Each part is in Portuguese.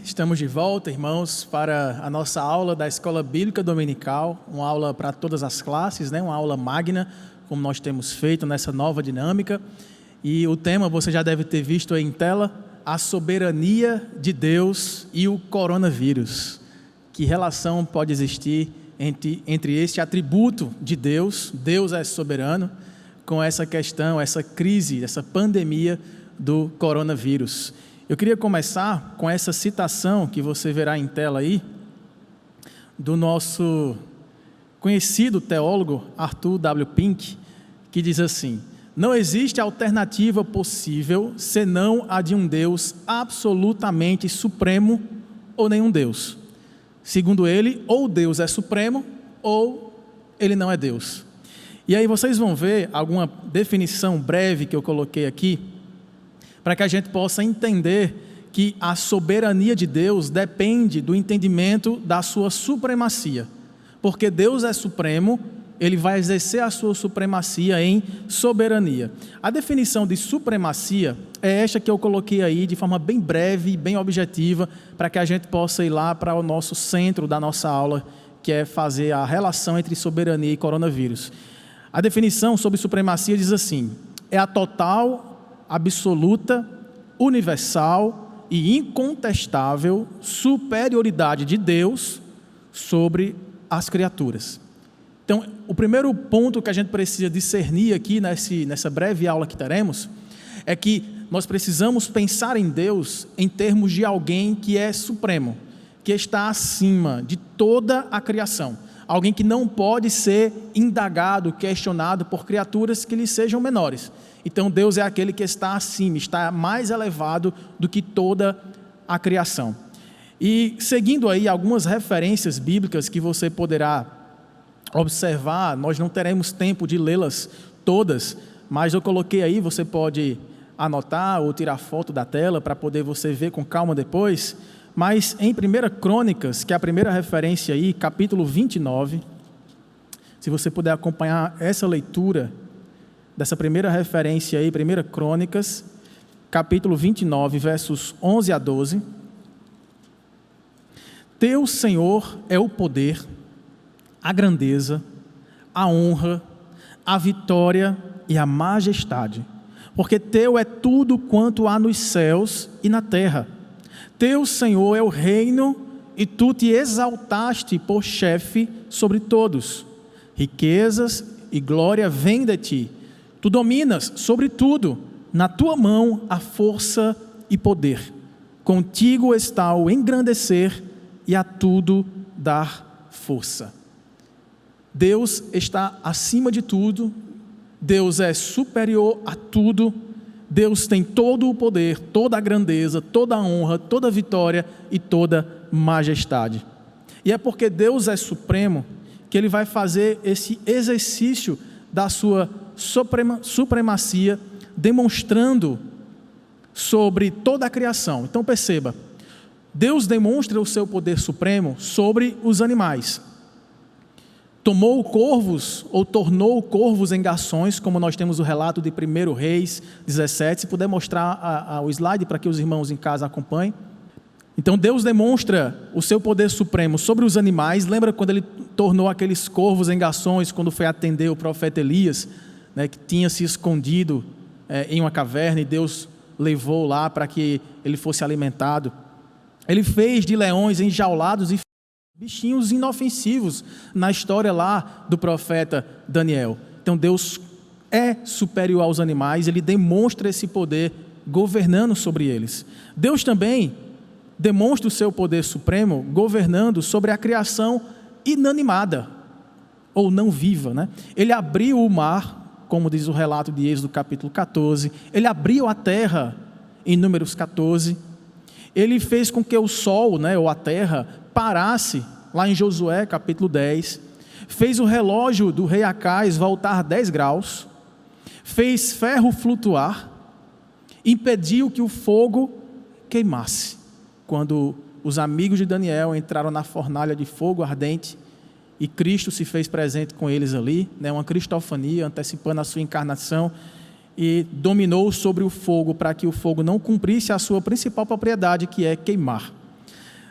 Estamos de volta, irmãos, para a nossa aula da Escola Bíblica Dominical, uma aula para todas as classes, uma aula magna, como nós temos feito nessa nova dinâmica. E o tema você já deve ter visto aí em tela: a soberania de Deus e o coronavírus. Que relação pode existir entre este atributo de Deus, Deus é soberano, com essa questão, essa crise, essa pandemia do coronavírus? Eu queria começar com essa citação que você verá em tela aí, do nosso conhecido teólogo Arthur W. Pink, que diz assim: não existe alternativa possível senão a de um Deus absolutamente supremo ou nenhum Deus. Segundo ele, ou Deus é supremo ou ele não é Deus. E aí vocês vão ver alguma definição breve que eu coloquei aqui, para que a gente possa entender que a soberania de Deus depende do entendimento da sua supremacia. Porque Deus é supremo, Ele vai exercer a sua supremacia em soberania. A definição de supremacia é esta que eu coloquei aí de forma bem breve e bem objetiva, para que a gente possa ir lá para o nosso centro da nossa aula, que é fazer a relação entre soberania e coronavírus. A definição sobre supremacia diz assim: é a total, absoluta, universal e incontestável superioridade de Deus sobre as criaturas. Então, o primeiro ponto que a gente precisa discernir aqui nessa breve aula que teremos é que nós precisamos pensar em Deus em termos de alguém que é supremo, que está acima de toda a criação, alguém que não pode ser indagado, questionado por criaturas que lhe sejam menores. Então Deus é aquele que está acima, está mais elevado do que toda a criação. E seguindo aí algumas referências bíblicas que você poderá observar, nós não teremos tempo de lê-las todas, mas eu coloquei aí, você pode anotar ou tirar foto da tela para poder você ver com calma depois. Mas em 1 Crônicas, que é a primeira referência aí, capítulo 29, se você puder acompanhar essa leitura dessa primeira referência aí, 1 Crônicas, capítulo 29, versos 11 a 12. Teu, Senhor, é o poder, a grandeza, a honra, a vitória e a majestade, porque teu é tudo quanto há nos céus e na terra. Teu, Senhor, é o reino, e tu te exaltaste por chefe sobre todos. Riquezas e glória vêm de ti. Tu dominas sobre tudo. Na tua mão há força e poder. Contigo está o engrandecer e a tudo dar força. Deus está acima de tudo. Deus é superior a tudo. Deus tem todo o poder, toda a grandeza, toda a honra, toda a vitória e toda a majestade. E é porque Deus é supremo que Ele vai fazer esse exercício da sua supremacia, demonstrando sobre toda a criação. Então perceba, Deus demonstra o seu poder supremo sobre os animais. Tomou corvos, ou tornou corvos em garçons, como nós temos o relato de 1 Reis 17, se puder mostrar o slide para que os irmãos em casa acompanhem. Então Deus demonstra o seu poder supremo sobre os animais. Lembra quando Ele tornou aqueles corvos em garçons, quando foi atender o profeta Elias, que tinha se escondido em uma caverna, e Deus levou lá para que ele fosse alimentado. Ele fez de leões enjaulados e bichinhos inofensivos na história lá do profeta Daniel. Então Deus é superior aos animais, Ele demonstra esse poder governando sobre eles. Deus também demonstra o seu poder supremo governando sobre a criação inanimada, ou não viva. Ele abriu o mar, como diz o relato de Êxodo capítulo 14, Ele abriu a terra em Números 14, Ele fez com que o sol, ou a terra, parasse, lá em Josué capítulo 10, fez o relógio do rei Acais voltar 10 graus, fez ferro flutuar, impediu que o fogo queimasse, quando os amigos de Daniel entraram na fornalha de fogo ardente, e Cristo se fez presente com eles ali, uma cristofania, antecipando a sua encarnação, e dominou sobre o fogo, para que o fogo não cumprisse a sua principal propriedade, que é queimar.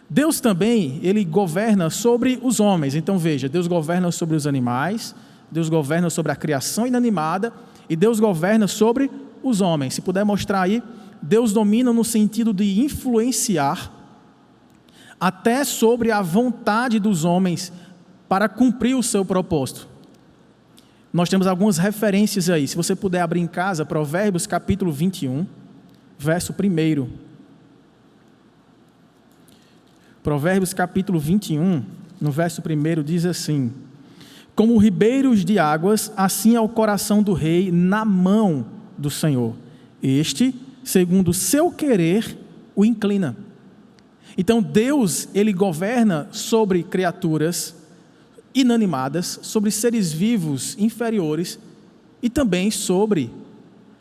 Deus também, Ele governa sobre os homens. Então veja, Deus governa sobre os animais, Deus governa sobre a criação inanimada e Deus governa sobre os homens. Se puder mostrar aí, Deus domina no sentido de influenciar até sobre a vontade dos homens para cumprir o seu propósito. Nós temos algumas referências aí. Se você puder abrir em casa, Provérbios capítulo 21, verso 1. Provérbios capítulo 21, no verso 1, diz assim: como ribeiros de águas, assim é o coração do rei na mão do Senhor. Este, segundo o seu querer, o inclina. Então Deus, Ele governa sobre criaturas inanimadas, sobre seres vivos inferiores e também sobre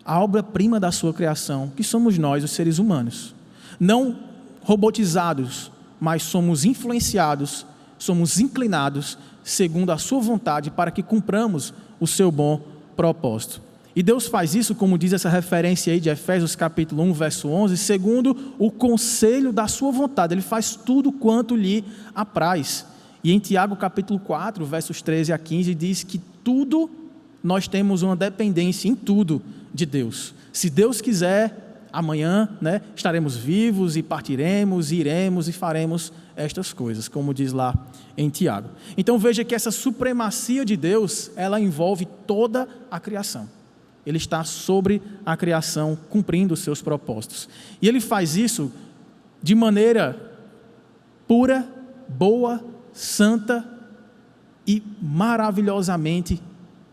a obra-prima da sua criação, que somos nós, os seres humanos. Não robotizados, mas somos influenciados, somos inclinados segundo a sua vontade para que cumpramos o seu bom propósito. E Deus faz isso, como diz essa referência aí de Efésios capítulo 1, verso 11, segundo o conselho da sua vontade. Ele faz tudo quanto lhe apraz. E em Tiago capítulo 4, versos 13 a 15, diz que tudo, nós temos uma dependência em tudo de Deus. Se Deus quiser, amanhã, estaremos vivos e partiremos, iremos e faremos estas coisas, como diz lá em Tiago. Então veja que essa supremacia de Deus, ela envolve toda a criação. Ele está sobre a criação, cumprindo os seus propósitos. E Ele faz isso de maneira pura, boa, santa e maravilhosamente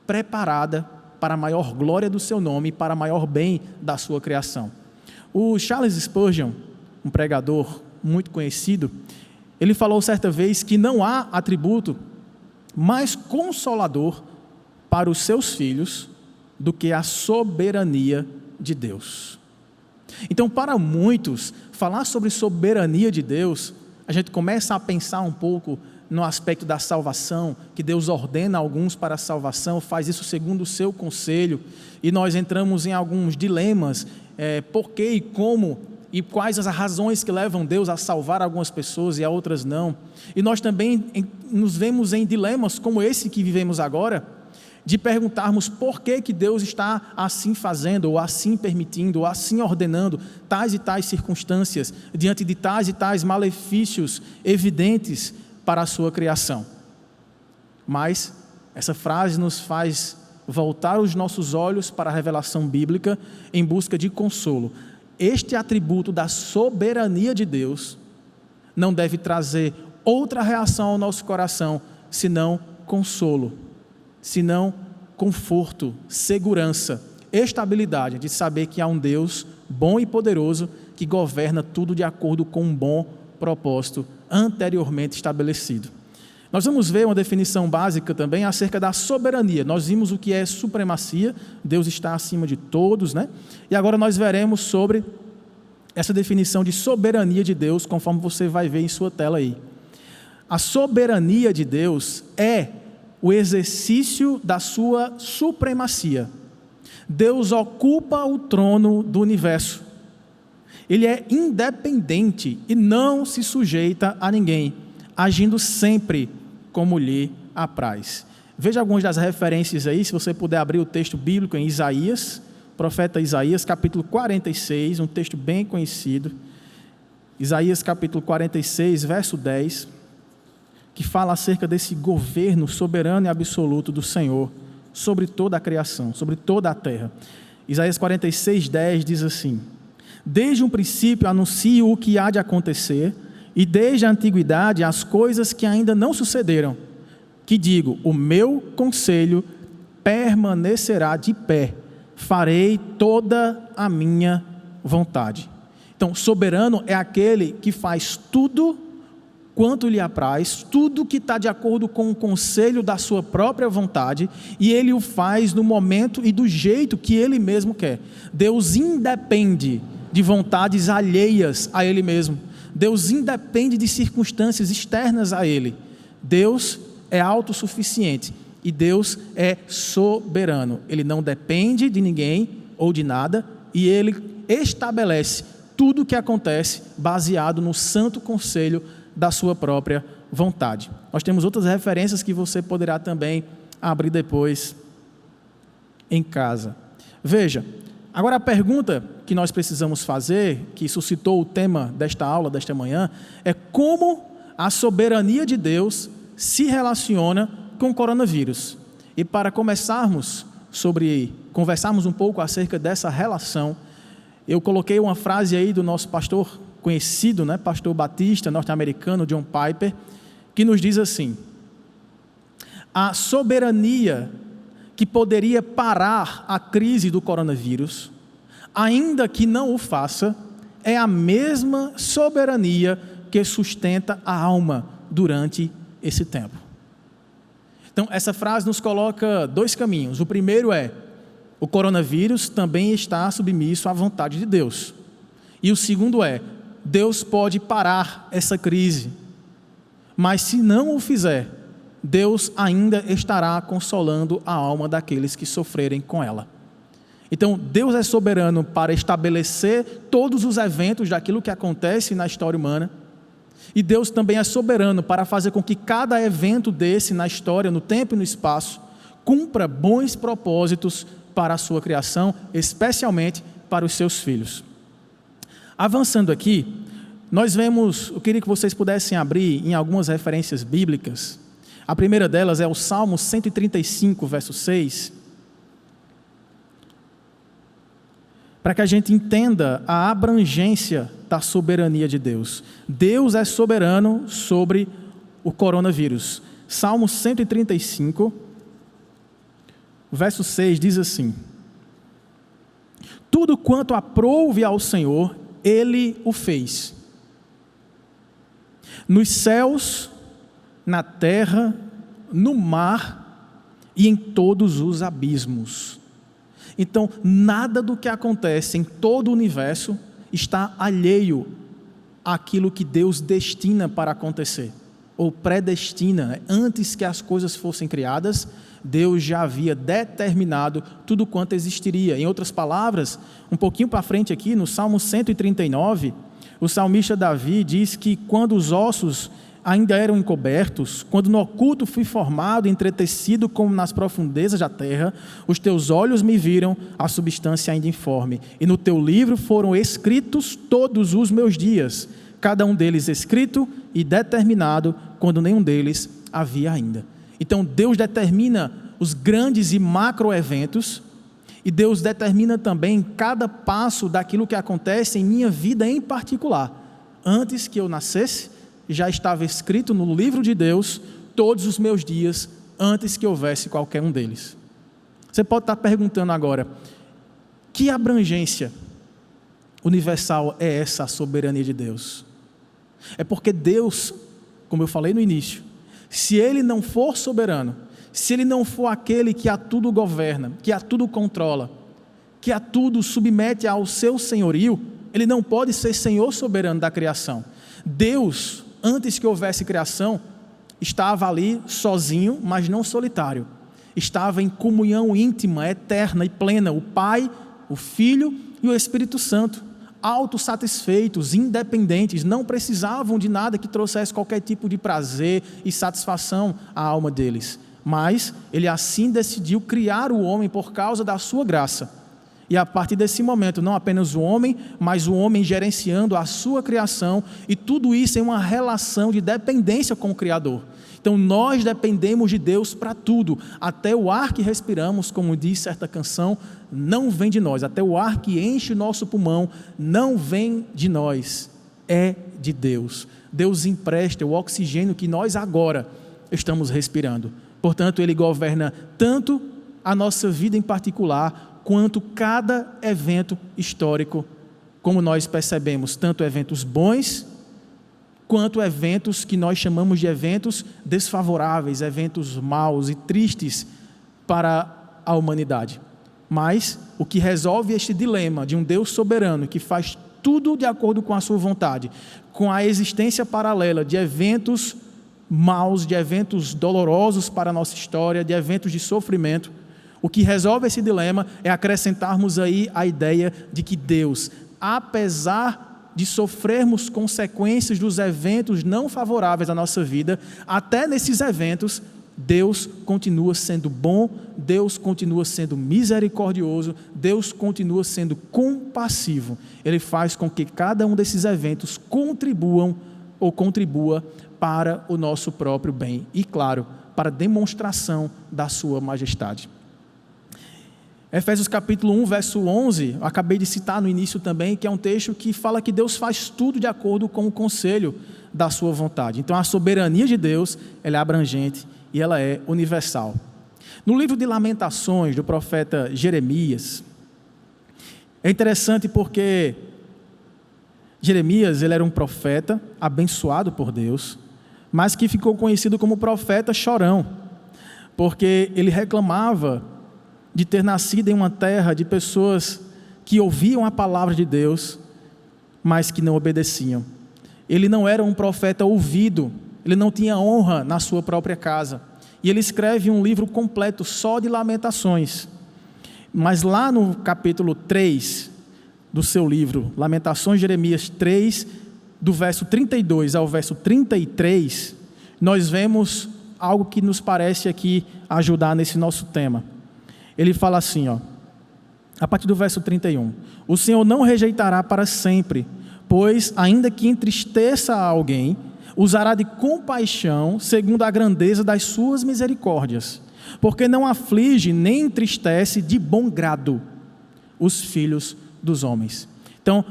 preparada para a maior glória do seu nome e para o maior bem da sua criação. O Charles Spurgeon, um pregador muito conhecido, ele falou certa vez que não há atributo mais consolador para os seus filhos do que a soberania de Deus. Então, para muitos, falar sobre soberania de Deus, a gente começa a pensar um pouco no aspecto da salvação, que Deus ordena alguns para a salvação, faz isso segundo o seu conselho, e nós entramos em alguns dilemas, por que e como, e quais as razões que levam Deus a salvar algumas pessoas e a outras não. E nós também nos vemos em dilemas como esse que vivemos agora, de perguntarmos por que Deus está assim fazendo, ou assim permitindo, ou assim ordenando tais e tais circunstâncias, diante de tais e tais malefícios evidentes para a sua criação. Mas essa frase nos faz voltar os nossos olhos para a revelação bíblica em busca de consolo. Este atributo da soberania de Deus não deve trazer outra reação ao nosso coração, senão consolo, senão conforto, segurança, estabilidade de saber que há um Deus bom e poderoso que governa tudo de acordo com um bom propósito anteriormente estabelecido. Nós vamos ver uma definição básica também acerca da soberania. Nós vimos o que é supremacia, Deus está acima de todos, E agora nós veremos sobre essa definição de soberania de Deus, conforme você vai ver em sua tela aí. A soberania de Deus é o exercício da sua supremacia. Deus ocupa o trono do universo. Ele é independente e não se sujeita a ninguém, agindo sempre como lhe apraz. Veja algumas das referências aí, se você puder abrir o texto bíblico em Isaías, profeta Isaías, capítulo 46, um texto bem conhecido. Isaías capítulo 46, verso 10, que fala acerca desse governo soberano e absoluto do Senhor sobre toda a criação, sobre toda a terra. Isaías 46, 10 diz assim: desde um princípio anuncio o que há de acontecer, e desde a antiguidade as coisas que ainda não sucederam, que digo, o meu conselho permanecerá de pé, farei toda a minha vontade. Então, soberano é aquele que faz tudo quanto lhe apraz, tudo que está de acordo com o conselho da sua própria vontade, e ele o faz no momento e do jeito que ele mesmo quer. Deus independe de vontades alheias a ele mesmo. Deus independe de circunstâncias externas a ele. Deus é autossuficiente e Deus é soberano. Ele não depende de ninguém ou de nada, e ele estabelece tudo o que acontece baseado no santo conselho da sua própria vontade. Nós temos outras referências que você poderá também abrir depois em casa. Veja, agora a pergunta que nós precisamos fazer, que suscitou o tema desta aula, desta manhã, é como a soberania de Deus se relaciona com o coronavírus. E para conversarmos um pouco acerca dessa relação, eu coloquei uma frase aí do nosso pastor conhecido, pastor batista norte-americano, John Piper, que nos diz assim: a soberania que poderia parar a crise do coronavírus, ainda que não o faça, é a mesma soberania que sustenta a alma durante esse tempo. Então, essa frase nos coloca dois caminhos. O primeiro é: o coronavírus também está submisso à vontade de Deus. E o segundo é: Deus pode parar essa crise, mas se não o fizer, Deus ainda estará consolando a alma daqueles que sofrerem com ela. Então, Deus é soberano para estabelecer todos os eventos daquilo que acontece na história humana, e Deus também é soberano para fazer com que cada evento desse na história, no tempo e no espaço, cumpra bons propósitos para a sua criação, especialmente para os seus filhos. Avançando aqui, nós vemos, eu queria que vocês pudessem abrir em algumas referências bíblicas. A primeira delas é o Salmo 135, verso 6, para que a gente entenda a abrangência da soberania de Deus. Deus é soberano sobre o coronavírus. Salmo 135, verso 6 diz assim: tudo quanto aprouve ao Senhor, Ele o fez. Nos céus, na terra, no mar e em todos os abismos. Então, nada do que acontece em todo o universo está alheio àquilo que Deus destina para acontecer, ou predestina. Antes que as coisas fossem criadas, Deus já havia determinado tudo quanto existiria. Em outras palavras, um pouquinho para frente aqui, no Salmo 139, o salmista Davi diz que quando os ossos ainda eram encobertos, quando no oculto fui formado, entretecido como nas profundezas da terra, os teus olhos me viram a substância ainda informe, e no teu livro foram escritos todos os meus dias, cada um deles escrito e determinado, quando nenhum deles havia ainda. Então Deus determina os grandes e macro eventos, e Deus determina também cada passo daquilo que acontece em minha vida em particular. Antes que eu nascesse, já estava escrito no livro de Deus todos os meus dias, antes que houvesse qualquer um deles. Você pode estar perguntando agora: que abrangência universal é essa soberania de Deus? É porque Deus, como eu falei no início, se Ele não for soberano, se Ele não for aquele que a tudo governa, que a tudo controla, que a tudo submete ao seu senhorio, Ele não pode ser Senhor soberano da criação. Deus, antes que houvesse criação, estava ali sozinho, mas não solitário. Estava em comunhão íntima, eterna e plena, o Pai, o Filho e o Espírito Santo, autossatisfeitos, independentes, não precisavam de nada que trouxesse qualquer tipo de prazer e satisfação à alma deles. Mas Ele assim decidiu criar o homem por causa da sua graça. E a partir desse momento, não apenas o homem, mas o homem gerenciando a sua criação, e tudo isso em uma relação de dependência com o Criador. Então nós dependemos de Deus para tudo, até o ar que respiramos, como diz certa canção, não vem de nós, até o ar que enche o nosso pulmão, não vem de nós, é de Deus. Deus empresta o oxigênio que nós agora estamos respirando. Portanto, Ele governa tanto a nossa vida em particular, quanto cada evento histórico, como nós percebemos, tanto eventos bons, quanto eventos que nós chamamos de eventos desfavoráveis, eventos maus e tristes para a humanidade. Mas o que resolve este dilema de um Deus soberano, que faz tudo de acordo com a sua vontade, com a existência paralela de eventos maus, de eventos dolorosos para a nossa história, de eventos de sofrimento, o que resolve esse dilema é acrescentarmos aí a ideia de que Deus, apesar de sofrermos consequências dos eventos não favoráveis à nossa vida, até nesses eventos, Deus continua sendo bom, Deus continua sendo misericordioso, Deus continua sendo compassivo. Ele faz com que cada um desses eventos contribua para o nosso próprio bem e, claro, para a demonstração da sua majestade. Efésios capítulo 1, verso 11, eu acabei de citar no início também, que é um texto que fala que Deus faz tudo de acordo com o conselho da sua vontade. Então a soberania de Deus, ela é abrangente e ela é universal. No livro de Lamentações, do profeta Jeremias, é interessante porque Jeremias, ele era um profeta abençoado por Deus, mas que ficou conhecido como profeta chorão, porque ele reclamava de ter nascido em uma terra de pessoas que ouviam a palavra de Deus, mas que não obedeciam. Ele não era um profeta ouvido, ele não tinha honra na sua própria casa. E ele escreve um livro completo só de lamentações. Mas lá no capítulo 3 do seu livro, Lamentações, Jeremias 3, do verso 32 ao verso 33, nós vemos algo que nos parece aqui ajudar nesse nosso tema. Ele fala assim, a partir do verso 31, o Senhor não rejeitará para sempre, pois ainda que entristeça alguém, usará de compaixão segundo a grandeza das suas misericórdias, porque não aflige nem entristece de bom grado os filhos dos homens. Então,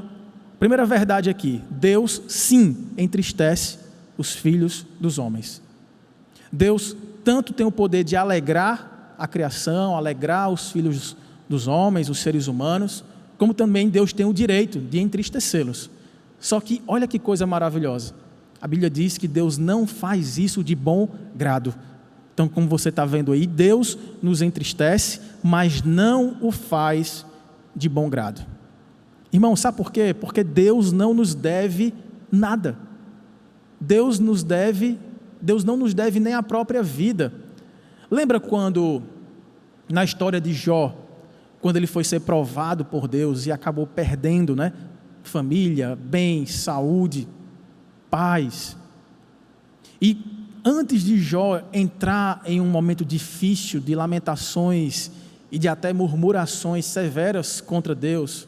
primeira verdade aqui, Deus sim entristece os filhos dos homens. Deus tanto tem o poder de alegrar a criação, alegrar os filhos dos homens, os seres humanos, como também Deus tem o direito de entristecê-los. Só que olha que coisa maravilhosa, a Bíblia diz que Deus não faz isso de bom grado. Então, como você está vendo aí, Deus nos entristece, mas não o faz de bom grado. Irmão, sabe por quê? Porque Deus não nos deve nada. Deus não nos deve nem a própria vida. Lembra quando, na história de Jó, quando ele foi ser provado por Deus e acabou perdendo, família, bens, saúde, paz. E antes de Jó entrar em um momento difícil de lamentações e de até murmurações severas contra Deus,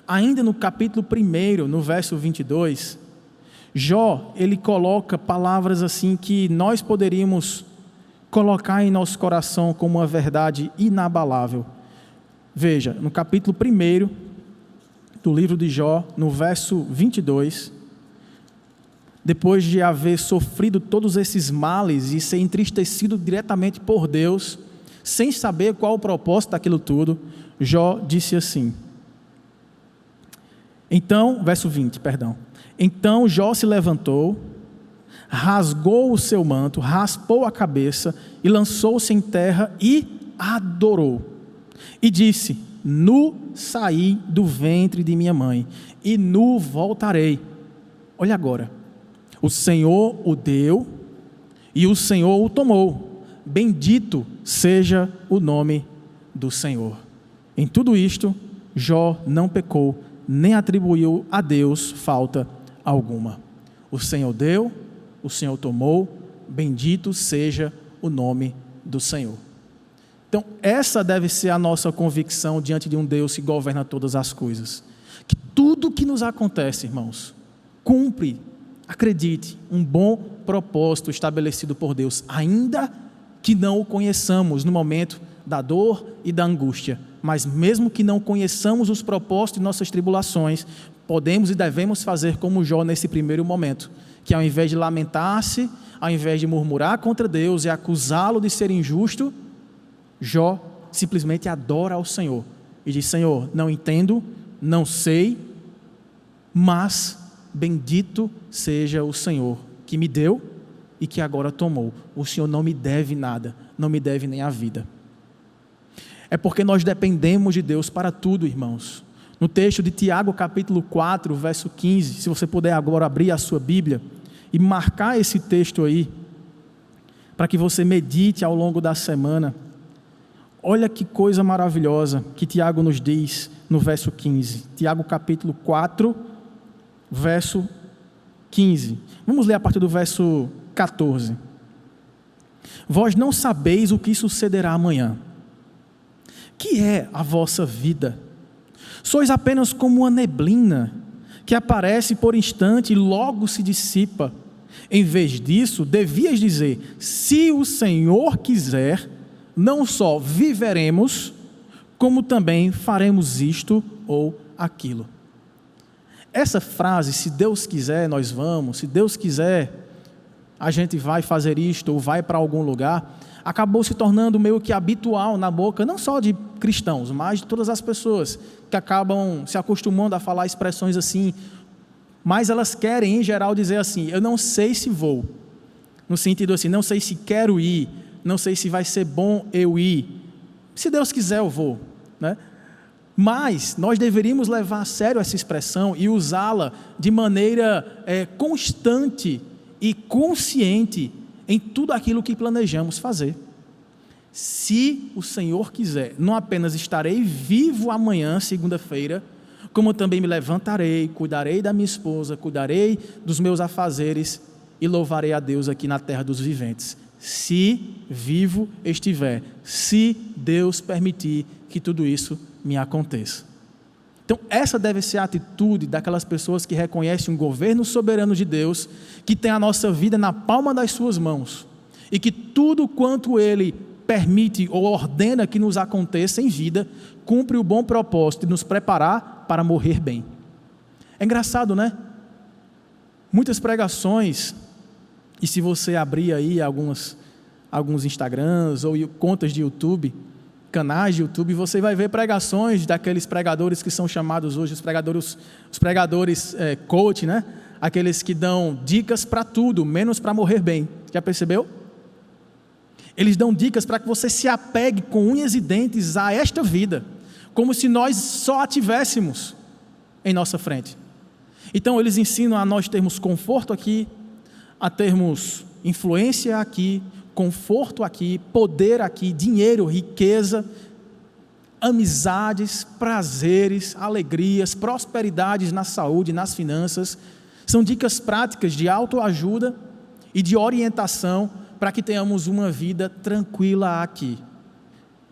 ainda no capítulo 1, no verso 22, Jó, ele coloca palavras assim que nós poderíamos colocar em nosso coração como uma verdade inabalável. Veja, no capítulo 1 do livro de Jó, no verso 22, depois de haver sofrido todos esses males e ser entristecido diretamente por Deus, sem saber qual o propósito daquilo tudo, Jó disse assim, verso 20, então Jó se levantou, rasgou o seu manto, raspou a cabeça e lançou-se em terra e adorou. E disse, nu saí do ventre de minha mãe e nu voltarei. Olha agora, o Senhor o deu e o Senhor o tomou. Bendito seja o nome do Senhor. Em tudo isto, Jó não pecou, nem atribuiu a Deus falta alguma. O Senhor deu, o Senhor tomou, bendito seja o nome do Senhor. Então, essa deve ser a nossa convicção diante de um Deus que governa todas as coisas. Que tudo que nos acontece, irmãos, cumpre, acredite, um bom propósito estabelecido por Deus, ainda que não o conheçamos no momento da dor e da angústia. Mas mesmo que não conheçamos os propósitos de nossas tribulações, podemos e devemos fazer como Jó nesse primeiro momento, que ao invés de lamentar-se, ao invés de murmurar contra Deus e acusá-lo de ser injusto, Jó simplesmente adora ao Senhor e diz, Senhor, não entendo, não sei, mas bendito seja o Senhor que me deu e que agora tomou. O Senhor não me deve nada, não me deve nem a vida. É porque nós dependemos de Deus para tudo, irmãos. No texto de Tiago, capítulo 4, verso 15, se você puder agora abrir a sua Bíblia e marcar esse texto aí, para que você medite ao longo da semana. Olha que coisa maravilhosa que Tiago nos diz no verso 15. Tiago capítulo 4, verso 15. Vamos ler a partir do verso 14. Vós não sabeis o que sucederá amanhã. Que é a vossa vida? Sois apenas como uma neblina que aparece por instante e logo se dissipa. Em vez disso, devias dizer: se o Senhor quiser, não só viveremos, como também faremos isto ou aquilo. Essa frase, se Deus quiser, nós vamos, se Deus quiser, a gente vai fazer isto ou vai para algum lugar, acabou se tornando meio que habitual na boca, não só de cristãos, mas de todas as pessoas que acabam se acostumando a falar expressões assim, mas elas querem, em geral, dizer assim: eu não sei se vou, no sentido assim, não sei se quero ir, não sei se vai ser bom eu ir, se Deus quiser eu vou, né? Mas nós deveríamos levar a sério essa expressão e usá-la de maneira constante e consciente em tudo aquilo que planejamos fazer. Se o Senhor quiser, não apenas estarei vivo amanhã, segunda-feira, como também me levantarei, cuidarei da minha esposa, cuidarei dos meus afazeres e louvarei a Deus aqui na terra dos viventes. Se vivo estiver, se Deus permitir que tudo isso me aconteça. Então essa deve ser a atitude daquelas pessoas que reconhecem um governo soberano de Deus, que tem a nossa vida na palma das suas mãos, e que tudo quanto Ele permite ou ordena que nos aconteça em vida, cumpre o bom propósito de nos preparar para morrer bem. É engraçado, né? Muitas pregações, e se você abrir aí alguns Instagrams ou contas de YouTube, canais de YouTube, você vai ver pregações daqueles pregadores que são chamados hoje os pregadores coach, né? Aqueles que dão dicas para tudo, menos para morrer bem. Já percebeu? Eles dão dicas para que você se apegue com unhas e dentes a esta vida, como se nós só a tivéssemos em nossa frente. Então eles ensinam a nós termos conforto aqui, a termos influência aqui, conforto aqui, poder aqui, dinheiro, riqueza, amizades, prazeres, alegrias, prosperidades na saúde, nas finanças. São dicas práticas de autoajuda e de orientação para que tenhamos uma vida tranquila aqui.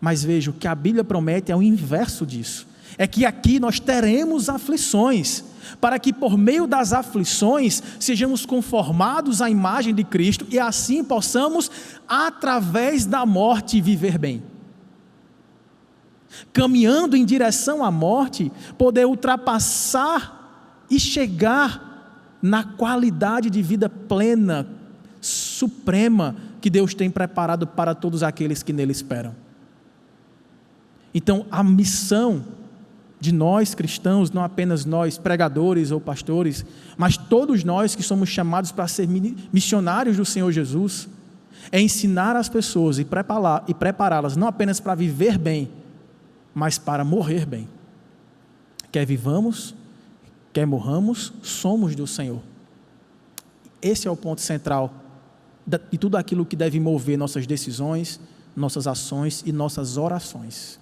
Mas veja, o que a Bíblia promete é o inverso disso. É que aqui nós teremos aflições, para que por meio das aflições sejamos conformados à imagem de Cristo e assim possamos, através da morte, viver bem. Caminhando em direção à morte, poder ultrapassar e chegar na qualidade de vida plena, suprema, que Deus tem preparado para todos aqueles que nele esperam. Então a missão de nós cristãos, não apenas nós pregadores ou pastores, mas todos nós que somos chamados para ser missionários do Senhor Jesus, é ensinar as pessoas e prepará-las não apenas para viver bem, mas para morrer bem. Quer vivamos, quer morramos, somos do Senhor. Esse é o ponto central de tudo aquilo que deve mover nossas decisões, nossas ações e nossas orações.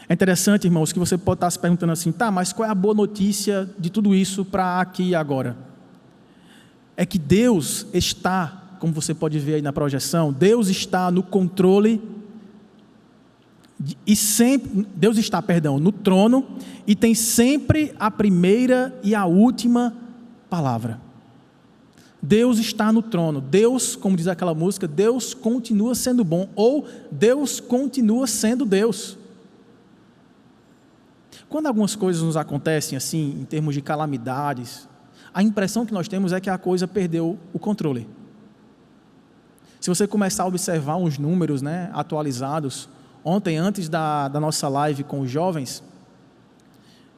É interessante, irmãos, que você pode estar se perguntando assim: tá, mas qual é a boa notícia de tudo isso para aqui e agora? É que Deus está, como você pode ver aí na projeção, Deus está no controle e sempre, Deus está, no trono e tem sempre a primeira e a última palavra. Deus está no trono. Deus, como diz aquela música, Deus continua sendo bom, ou Deus continua sendo Deus. Quando algumas coisas nos acontecem assim, em termos de calamidades, a impressão que nós temos é que a coisa perdeu o controle. Se você começar a observar uns números, né, atualizados, ontem, antes da nossa live com os jovens,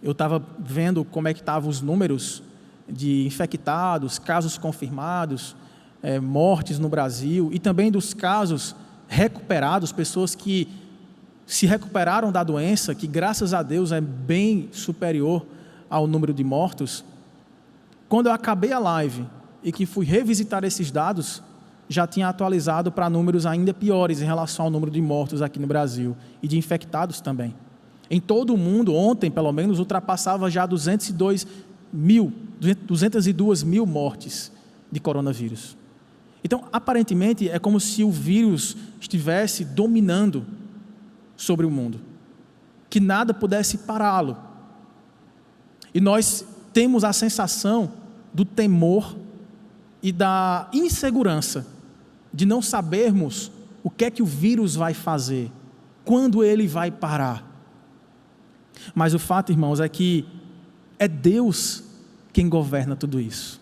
eu estava vendo como é que estavam os números de infectados, casos confirmados, mortes no Brasil, e também dos casos recuperados, pessoas que se recuperaram da doença, que graças a Deus é bem superior ao número de mortos. Quando eu acabei a live e que fui revisitar esses dados, já tinha atualizado para números ainda piores em relação ao número de mortos aqui no Brasil e de infectados também. Em todo o mundo, ontem pelo menos, ultrapassava já 202 202 mil mortes de coronavírus. Então, aparentemente, é como se o vírus estivesse dominando sobre o mundo, que nada pudesse pará-lo. E nós temos a sensação do temor e da insegurança de não sabermos o que é que o vírus vai fazer, quando ele vai parar. Mas o fato, irmãos, é que é Deus quem governa tudo isso.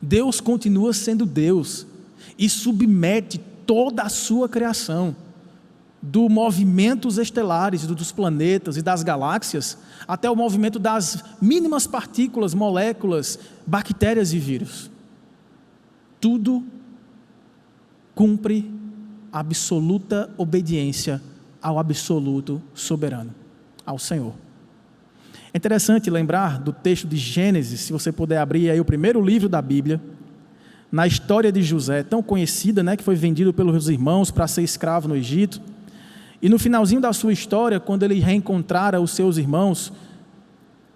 Deus continua sendo Deus e submete toda a sua criação, do movimentos estelares, dos planetas e das galáxias, até o movimento das mínimas partículas, moléculas, bactérias e vírus. Tudo cumpre absoluta obediência ao absoluto soberano, ao Senhor. É interessante lembrar do texto de Gênesis, se você puder abrir aí o primeiro livro da Bíblia, na história de José, tão conhecida, né, que foi vendido pelos irmãos para ser escravo no Egito. E no finalzinho da sua história, quando ele reencontrara os seus irmãos,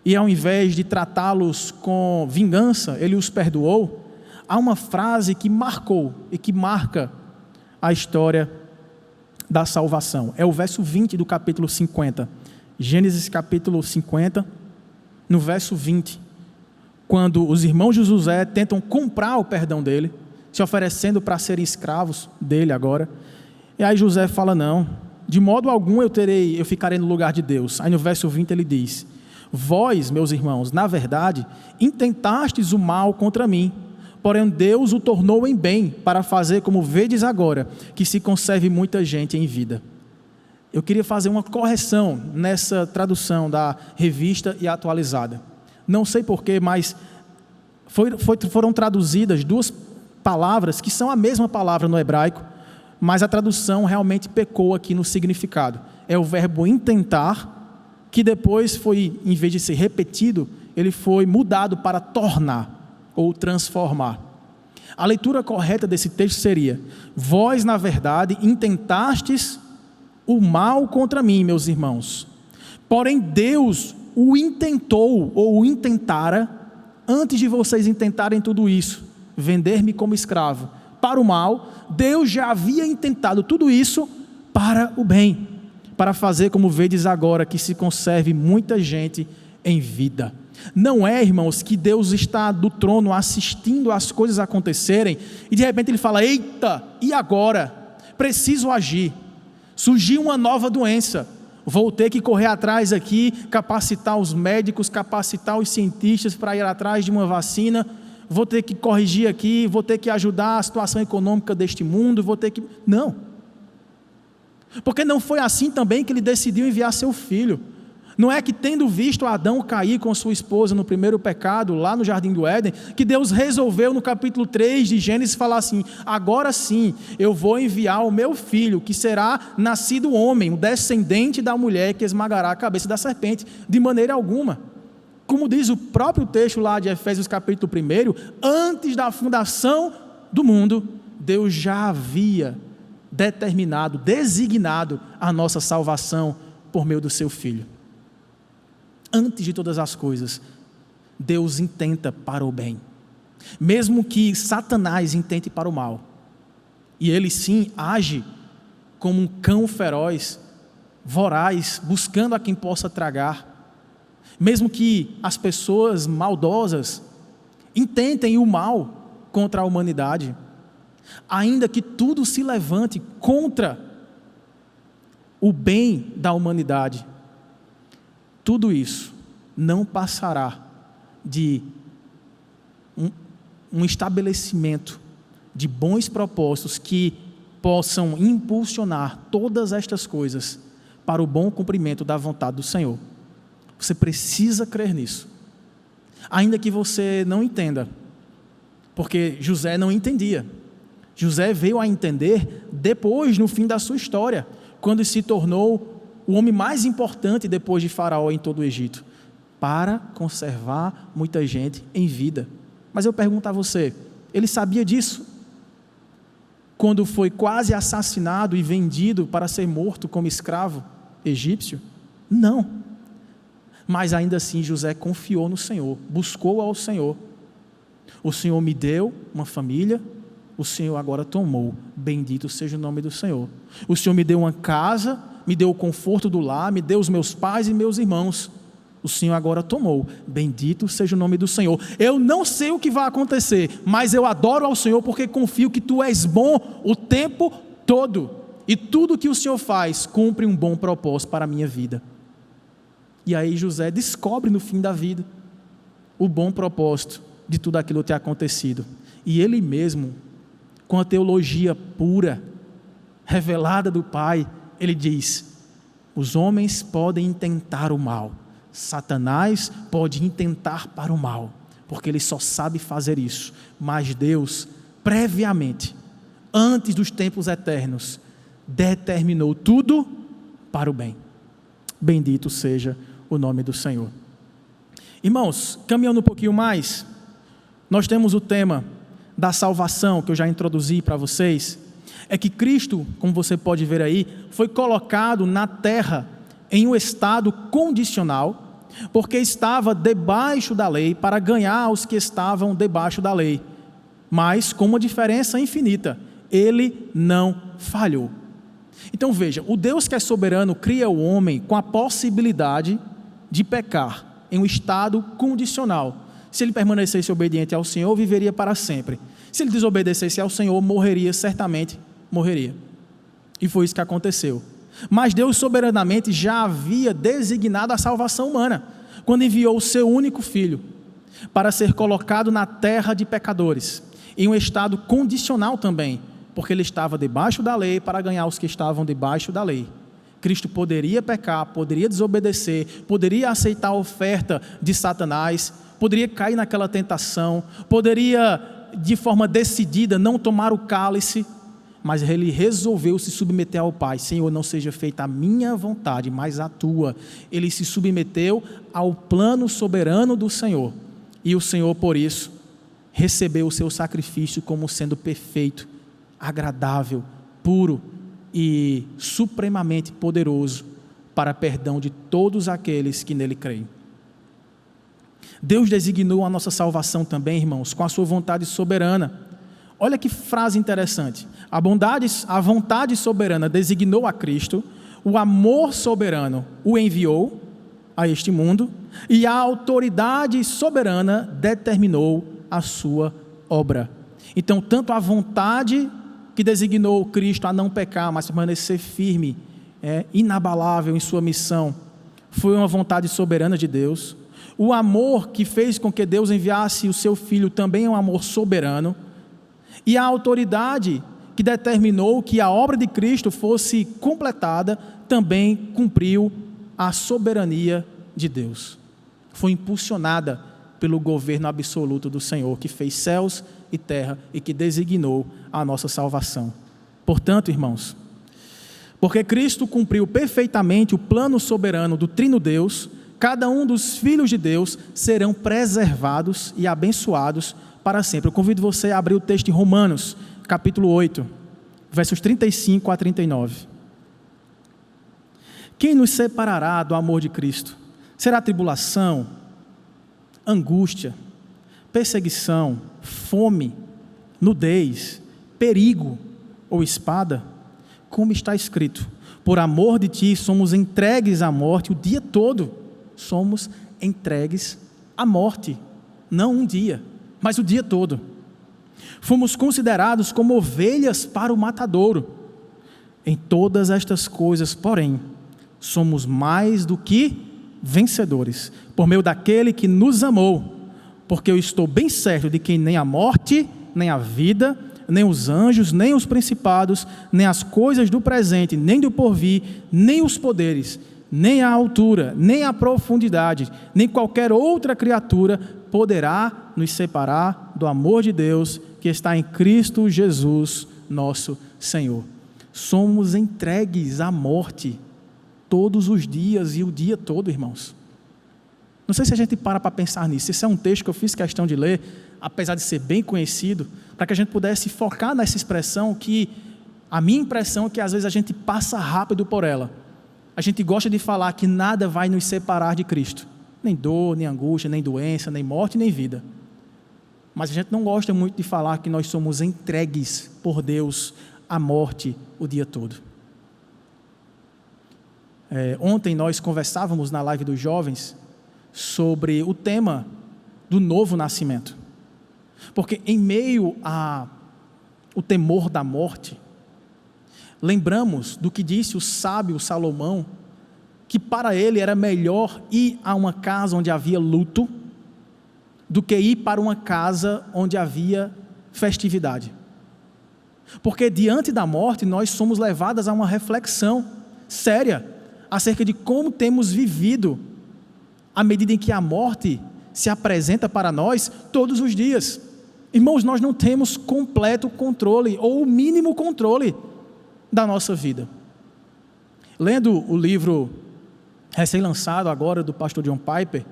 e ao invés de tratá-los com vingança, ele os perdoou, há uma frase que marcou e que marca a história da salvação. É o verso 20 do capítulo 50. Gênesis capítulo 50, no verso 20, quando os irmãos de José tentam comprar o perdão dele, se oferecendo para serem escravos dele agora, e aí José fala: não, de modo algum eu ficarei no lugar de Deus. Aí no verso 20 ele diz: vós, meus irmãos, na verdade, intentastes o mal contra mim, porém Deus o tornou em bem, para fazer como vedes agora, que se conserve muita gente em vida. Eu queria fazer uma correção nessa tradução da Revista e Atualizada. Não sei porquê, mas foram traduzidas duas palavras que são a mesma palavra no hebraico, mas a tradução realmente pecou aqui no significado. É o verbo intentar, que depois foi, em vez de ser repetido, ele foi mudado para tornar ou transformar. A leitura correta desse texto seria: vós, na verdade, intentastes o mal contra mim, meus irmãos, porém Deus o intentou ou o intentara antes de vocês intentarem tudo isso, vender-me como escravo para o mal. Deus já havia intentado tudo isso para o bem, para fazer como vedes agora, que se conserve muita gente em vida. Não é, irmãos, que Deus está do trono assistindo as coisas acontecerem e de repente ele fala: eita, e agora? Preciso agir. Surgiu uma nova doença, vou ter que correr atrás aqui, capacitar os médicos, capacitar os cientistas para ir atrás de uma vacina, vou ter que corrigir aqui, vou ter que ajudar a situação econômica deste mundo, vou ter que... Não, porque não foi assim também que ele decidiu enviar seu filho. Não é que, tendo visto Adão cair com sua esposa no primeiro pecado, lá no Jardim do Éden, que Deus resolveu no capítulo 3 de Gênesis falar assim: agora sim, eu vou enviar o meu filho, que será nascido homem, o descendente da mulher que esmagará a cabeça da serpente. De maneira alguma. Como diz o próprio texto lá de Efésios capítulo 1, antes da fundação do mundo, Deus já havia determinado, designado a nossa salvação por meio do seu filho. Antes de todas as coisas, Deus intenta para o bem, mesmo que Satanás intente para o mal, e ele sim age como um cão feroz, voraz, buscando a quem possa tragar, mesmo que as pessoas maldosas intentem o mal contra a humanidade, ainda que tudo se levante contra o bem da humanidade, tudo isso não passará de um estabelecimento de bons propósitos que possam impulsionar todas estas coisas para o bom cumprimento da vontade do Senhor. Você precisa crer nisso, ainda que você não entenda, porque José não entendia. José veio a entender depois, no fim da sua história, quando se tornou o homem mais importante depois de Faraó em todo o Egito, para conservar muita gente em vida. Mas eu pergunto a você, ele sabia disso? Quando foi quase assassinado e vendido para ser morto como escravo egípcio? Não. mas ainda assim José confiou no Senhor, buscou ao Senhor. O Senhor me deu uma família, o Senhor agora tomou, bendito seja o nome do Senhor. O Senhor me deu uma casa, me deu o conforto do lar, me deu os meus pais e meus irmãos. O Senhor agora tomou, bendito seja o nome do Senhor. Eu não sei o que vai acontecer, mas eu adoro ao Senhor porque confio que Tu és bom o tempo todo. E tudo que o Senhor faz cumpre um bom propósito para a minha vida. E aí José descobre no fim da vida o bom propósito de tudo aquilo ter acontecido. E ele mesmo, com a teologia pura, revelada do Pai, ele diz: os homens podem intentar o mal, Satanás pode intentar para o mal, porque ele só sabe fazer isso, mas Deus, previamente, antes dos tempos eternos, determinou tudo para o bem. Bendito seja o nome do Senhor. Irmãos, caminhando um pouquinho mais, nós temos o tema da salvação, que eu já introduzi para vocês, é que Cristo, como você pode ver aí, foi colocado na terra em um estado condicional, porque estava debaixo da lei para ganhar os que estavam debaixo da lei, mas com uma diferença infinita: ele não falhou. Então veja, o Deus que é soberano cria o homem com a possibilidade de pecar em um estado condicional. Se ele permanecesse obediente ao Senhor, viveria para sempre. Se ele desobedecesse ao Senhor, certamente morreria. E foi isso que aconteceu. Mas Deus soberanamente já havia designado a salvação humana, quando enviou o seu único filho para ser colocado na terra de pecadores, em um estado condicional também, porque ele estava debaixo da lei para ganhar os que estavam debaixo da lei. Cristo poderia pecar, poderia desobedecer, poderia aceitar a oferta de Satanás, poderia cair naquela tentação, poderia de forma decidida não tomar o cálice, mas ele resolveu se submeter ao Pai. Senhor, não seja feita a minha vontade, mas a tua. Ele se submeteu ao plano soberano do Senhor, e o Senhor, por isso, recebeu o seu sacrifício como sendo perfeito, agradável, puro e supremamente poderoso para perdão de todos aqueles que nele creem. Deus designou a nossa salvação também, irmãos, com a sua vontade soberana. Olha que frase interessante. A vontade soberana designou a Cristo, o amor soberano o enviou a este mundo, e a autoridade soberana determinou a sua obra. Então, tanto a vontade que designou Cristo a não pecar, mas permanecer firme, inabalável em sua missão, foi uma vontade soberana de Deus. O amor que fez com que Deus enviasse o seu Filho também é um amor soberano. E a autoridade que determinou que a obra de Cristo fosse completada também cumpriu a soberania de Deus. Foi impulsionada pelo governo absoluto do Senhor, que fez céus e terra e que designou a nossa salvação. Portanto, irmãos, porque Cristo cumpriu perfeitamente o plano soberano do Trino Deus, cada um dos filhos de Deus serão preservados e abençoados para sempre. Eu convido você a abrir o texto de Romanos, capítulo 8, versos 35 a 39. Quem nos separará do amor de Cristo? Será tribulação, angústia, perseguição, fome, nudez, perigo ou espada? Como está escrito: por amor de ti somos entregues à morte o dia todo. Somos entregues à morte, não um dia, mas o dia todo. Fomos considerados como ovelhas para o matadouro. Em todas estas coisas, porém, somos mais do que vencedores, por meio daquele que nos amou, porque eu estou bem certo de que nem a morte, nem a vida, nem os anjos, nem os principados, nem as coisas do presente, nem do porvir, nem os poderes, nem a altura, nem a profundidade, nem qualquer outra criatura poderá nos separar do amor de Deus que está em Cristo Jesus, nosso Senhor. Somos entregues à morte todos os dias e o dia todo, irmãos. Não sei se a gente para pensar nisso. Esse é um texto que eu fiz questão de ler, apesar de ser bem conhecido, para que a gente pudesse focar nessa expressão que a minha impressão é que às vezes a gente passa rápido por ela. A gente gosta de falar que nada vai nos separar de Cristo. Nem dor, nem angústia, nem doença, nem morte, nem vida. Mas a gente não gosta muito de falar que nós somos entregues por Deus à morte o dia todo. Ontem nós conversávamos na live dos jovens sobre o tema do novo nascimento. Porque em meio ao temor da morte, lembramos do que disse o sábio Salomão, que para ele era melhor ir a uma casa onde havia luto, do que ir para uma casa onde havia festividade. Porque diante da morte nós somos levadas a uma reflexão séria acerca de como temos vivido à medida em que a morte se apresenta para nós todos os dias. Irmãos, nós não temos completo controle ou o mínimo controle da nossa vida. Lendo o livro recém-lançado agora do pastor John Piper,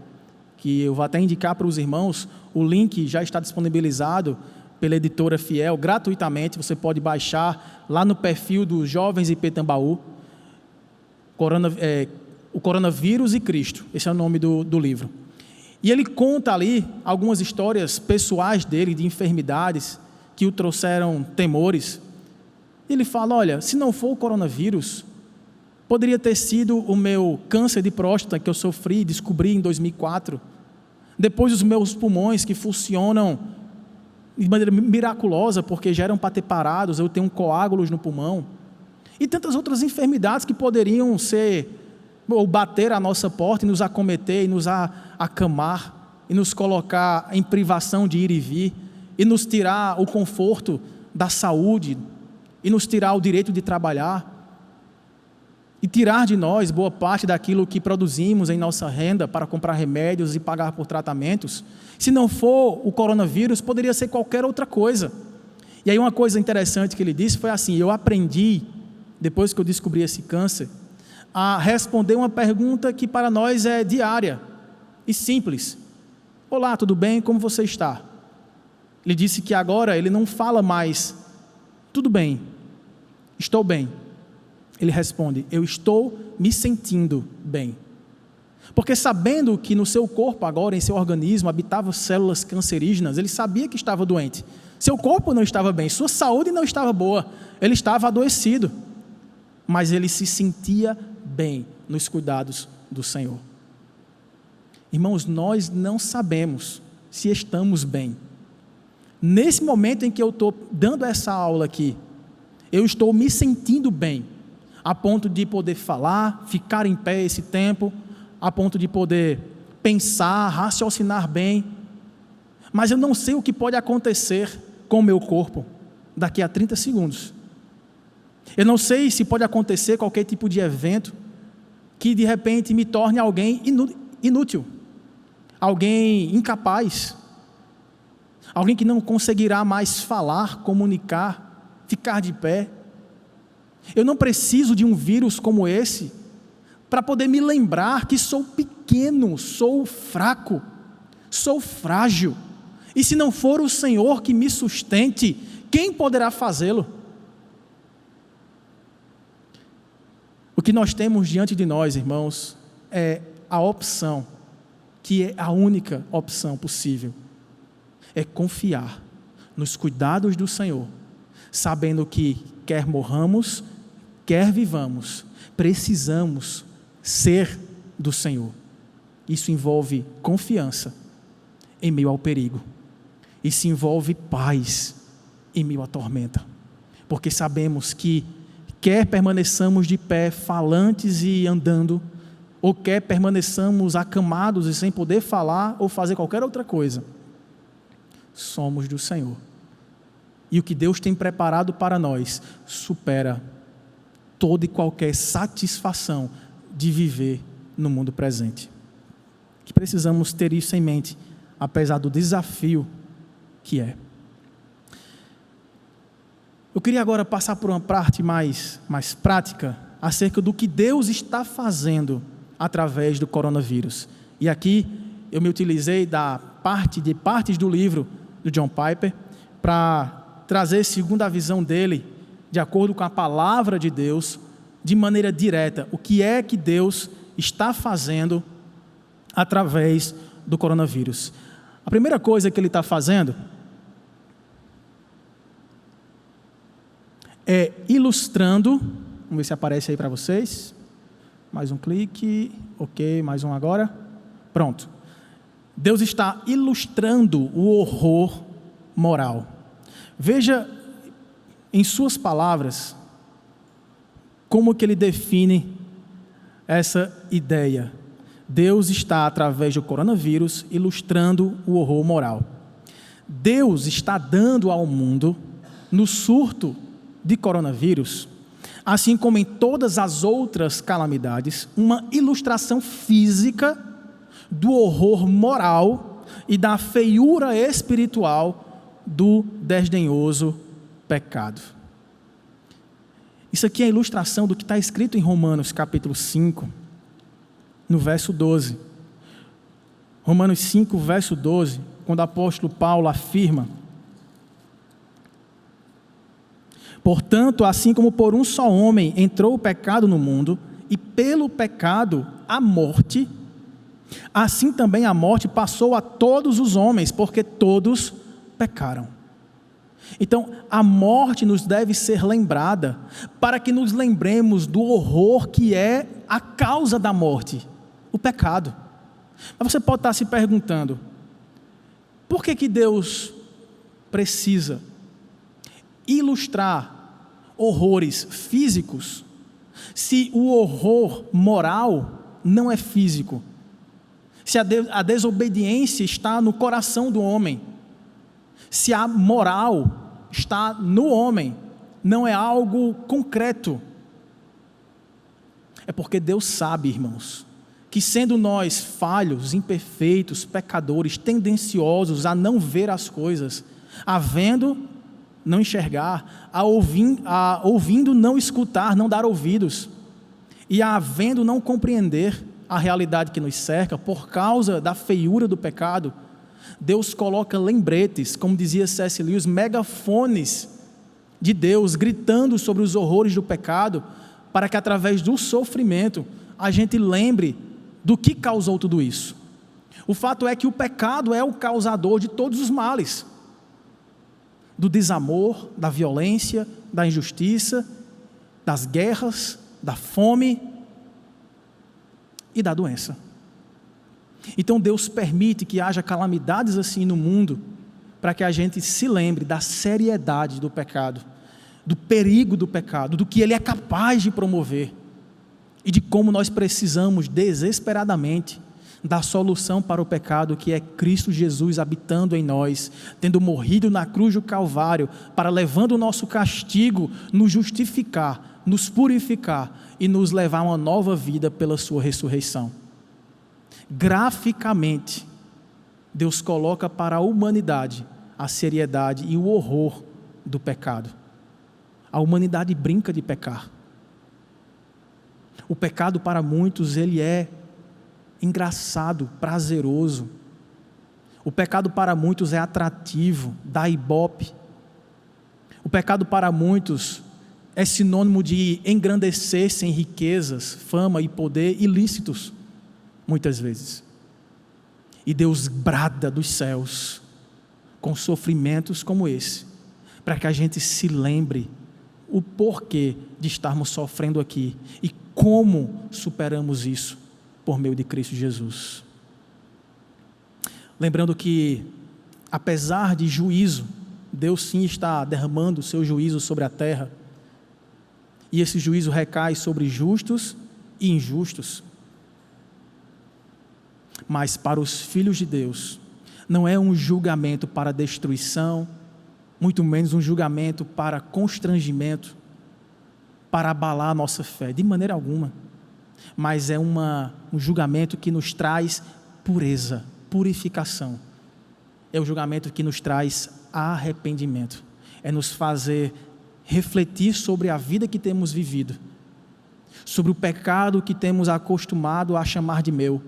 que eu vou até indicar para os irmãos, o link já está disponibilizado pela editora Fiel, gratuitamente, você pode baixar lá no perfil dos Jovens IP Tambaú, o Coronavírus e Cristo, esse é o nome do livro. E ele conta ali algumas histórias pessoais dele, de enfermidades, que o trouxeram temores. Ele fala, olha, se não for o coronavírus, poderia ter sido o meu câncer de próstata que eu sofri e descobri em 2004. Depois os meus pulmões que funcionam de maneira miraculosa, porque já eram para ter parados, eu tenho coágulos no pulmão. E tantas outras enfermidades que poderiam ou bater à nossa porta e nos acometer, e nos acamar, e nos colocar em privação de ir e vir, e nos tirar o conforto da saúde, e nos tirar o direito de trabalhar, e tirar de nós boa parte daquilo que produzimos em nossa renda para comprar remédios e pagar por tratamentos. Se não for o coronavírus, poderia ser qualquer outra coisa. E aí uma coisa interessante que ele disse foi assim, eu aprendi, depois que eu descobri esse câncer, a responder uma pergunta que para nós é diária e simples. Olá, tudo bem? Como você está? Ele disse que agora ele não fala mais, tudo bem, estou bem. Ele responde, eu estou me sentindo bem. Porque sabendo que no seu corpo agora, em seu organismo, habitavam células cancerígenas, ele sabia que estava doente. Seu corpo não estava bem, sua saúde não estava boa, ele estava adoecido. Mas ele se sentia bem nos cuidados do Senhor. Irmãos, nós não sabemos se estamos bem. Nesse momento em que eu estou dando essa aula aqui, eu estou me sentindo bem, a ponto de poder falar, ficar em pé esse tempo, a ponto de poder pensar, raciocinar bem, mas eu não sei o que pode acontecer com o meu corpo daqui a 30 segundos. Eu não sei se pode acontecer qualquer tipo de evento que de repente me torne alguém inútil, alguém incapaz, alguém que não conseguirá mais falar, comunicar, ficar de pé. Eu não preciso de um vírus como esse para poder me lembrar que sou pequeno, sou fraco, sou frágil, e se não for o Senhor que me sustente, quem poderá fazê-lo? O que nós temos diante de nós, irmãos, é a opção, que é a única opção possível, é confiar nos cuidados do Senhor, sabendo que quer morramos, quer vivamos, precisamos ser do Senhor. Isso envolve confiança em meio ao perigo, isso envolve paz em meio à tormenta, porque sabemos que quer permaneçamos de pé, falantes e andando, ou quer permaneçamos acamados e sem poder falar ou fazer qualquer outra coisa, somos do Senhor. E o que Deus tem preparado para nós supera toda e qualquer satisfação de viver no mundo presente. Que precisamos ter isso em mente, apesar do desafio que é. Eu queria agora passar por uma parte mais prática, acerca do que Deus está fazendo através do coronavírus. E aqui eu me utilizei de partes do livro do John Piper, para trazer segundo a visão dele, de acordo com a palavra de Deus, de maneira direta, o que é que Deus está fazendo através do coronavírus. A primeira coisa que ele está fazendo é ilustrando, vamos ver se aparece aí para vocês, mais um clique, ok, mais um agora, pronto. Deus está ilustrando o horror moral. Veja em suas palavras como que ele define essa ideia. Deus está, através do coronavírus, ilustrando o horror moral. Deus está dando ao mundo, no surto de coronavírus, assim como em todas as outras calamidades, uma ilustração física do horror moral e da feiura espiritual do desdenhoso pecado. Isso aqui é a ilustração do que está escrito em Romanos capítulo 5, no verso 12. Romanos 5, verso 12, quando o apóstolo Paulo afirma: portanto, assim como por um só homem entrou o pecado no mundo, e pelo pecado a morte, assim também a morte passou a todos os homens, porque todos pecaram. Então, a morte nos deve ser lembrada, para que nos lembremos do horror que é a causa da morte, o pecado. Mas você pode estar se perguntando, por que Deus precisa ilustrar horrores físicos, se o horror moral não é físico? Se a desobediência está no coração do homem, se a moral está no homem, não é algo concreto. É porque Deus sabe, irmãos, que sendo nós falhos, imperfeitos, pecadores, tendenciosos a não ver as coisas, a vendo, não enxergar, a ouvindo, não escutar, não dar ouvidos, e a vendo, não compreender a realidade que nos cerca, por causa da feiura do pecado, Deus coloca lembretes, como dizia C.S. Lewis, megafones de Deus, gritando sobre os horrores do pecado, para que através do sofrimento, a gente lembre do que causou tudo isso. O fato é que o pecado é o causador de todos os males, do desamor, da violência, da injustiça, das guerras, da fome e da doença. Então Deus permite que haja calamidades assim no mundo, para que a gente se lembre da seriedade do pecado, do perigo do pecado, do que ele é capaz de promover, e de como nós precisamos desesperadamente da solução para o pecado, que é Cristo Jesus habitando em nós, tendo morrido na cruz do Calvário, para, levando o nosso castigo, nos justificar, nos purificar e nos levar a uma nova vida pela sua ressurreição. Graficamente, Deus coloca para a humanidade a seriedade e o horror do pecado. A humanidade brinca de pecar. O pecado para muitos, ele é engraçado, prazeroso. O pecado para muitos é atrativo, dá ibope. O pecado para muitos é sinônimo de engrandecer-se em riquezas, fama e poder ilícitos, muitas vezes. E Deus brada dos céus com sofrimentos como esse, para que a gente se lembre o porquê de estarmos sofrendo aqui e como superamos isso por meio de Cristo Jesus. Lembrando que, apesar de juízo, Deus sim está derramando o seu juízo sobre a terra, e esse juízo recai sobre justos e injustos. Mas para os filhos de Deus, não é um julgamento para destruição, muito menos um julgamento para constrangimento, para abalar a nossa fé, de maneira alguma. Mas é um julgamento que nos traz pureza, purificação. É o julgamento que nos traz arrependimento. É nos fazer refletir sobre a vida que temos vivido, sobre o pecado que temos acostumado a chamar de meu,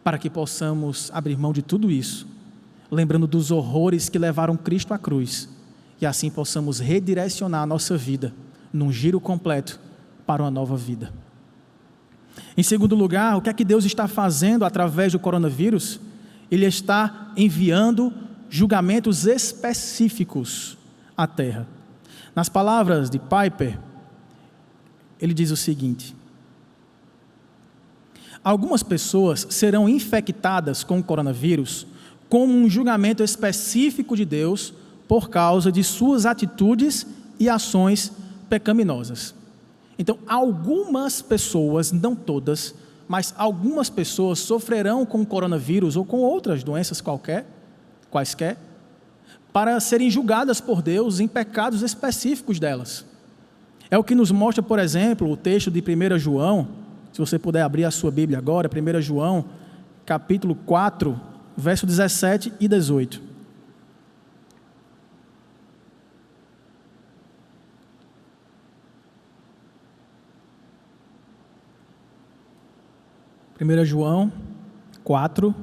para que possamos abrir mão de tudo isso, lembrando dos horrores que levaram Cristo à cruz, e assim possamos redirecionar a nossa vida num giro completo para uma nova vida. Em segundo lugar, o que é que Deus está fazendo através do coronavírus? Ele está enviando julgamentos específicos à terra. Nas palavras de Piper, ele diz o seguinte: algumas pessoas serão infectadas com o coronavírus como um julgamento específico de Deus por causa de suas atitudes e ações pecaminosas. Então, algumas pessoas, não todas, mas algumas pessoas sofrerão com o coronavírus ou com outras doenças quaisquer, para serem julgadas por Deus em pecados específicos delas. É o que nos mostra, por exemplo, o texto de 1 João, se você puder abrir a sua Bíblia agora, 1 João, capítulo 4, verso 17 e 18. 1 João 4,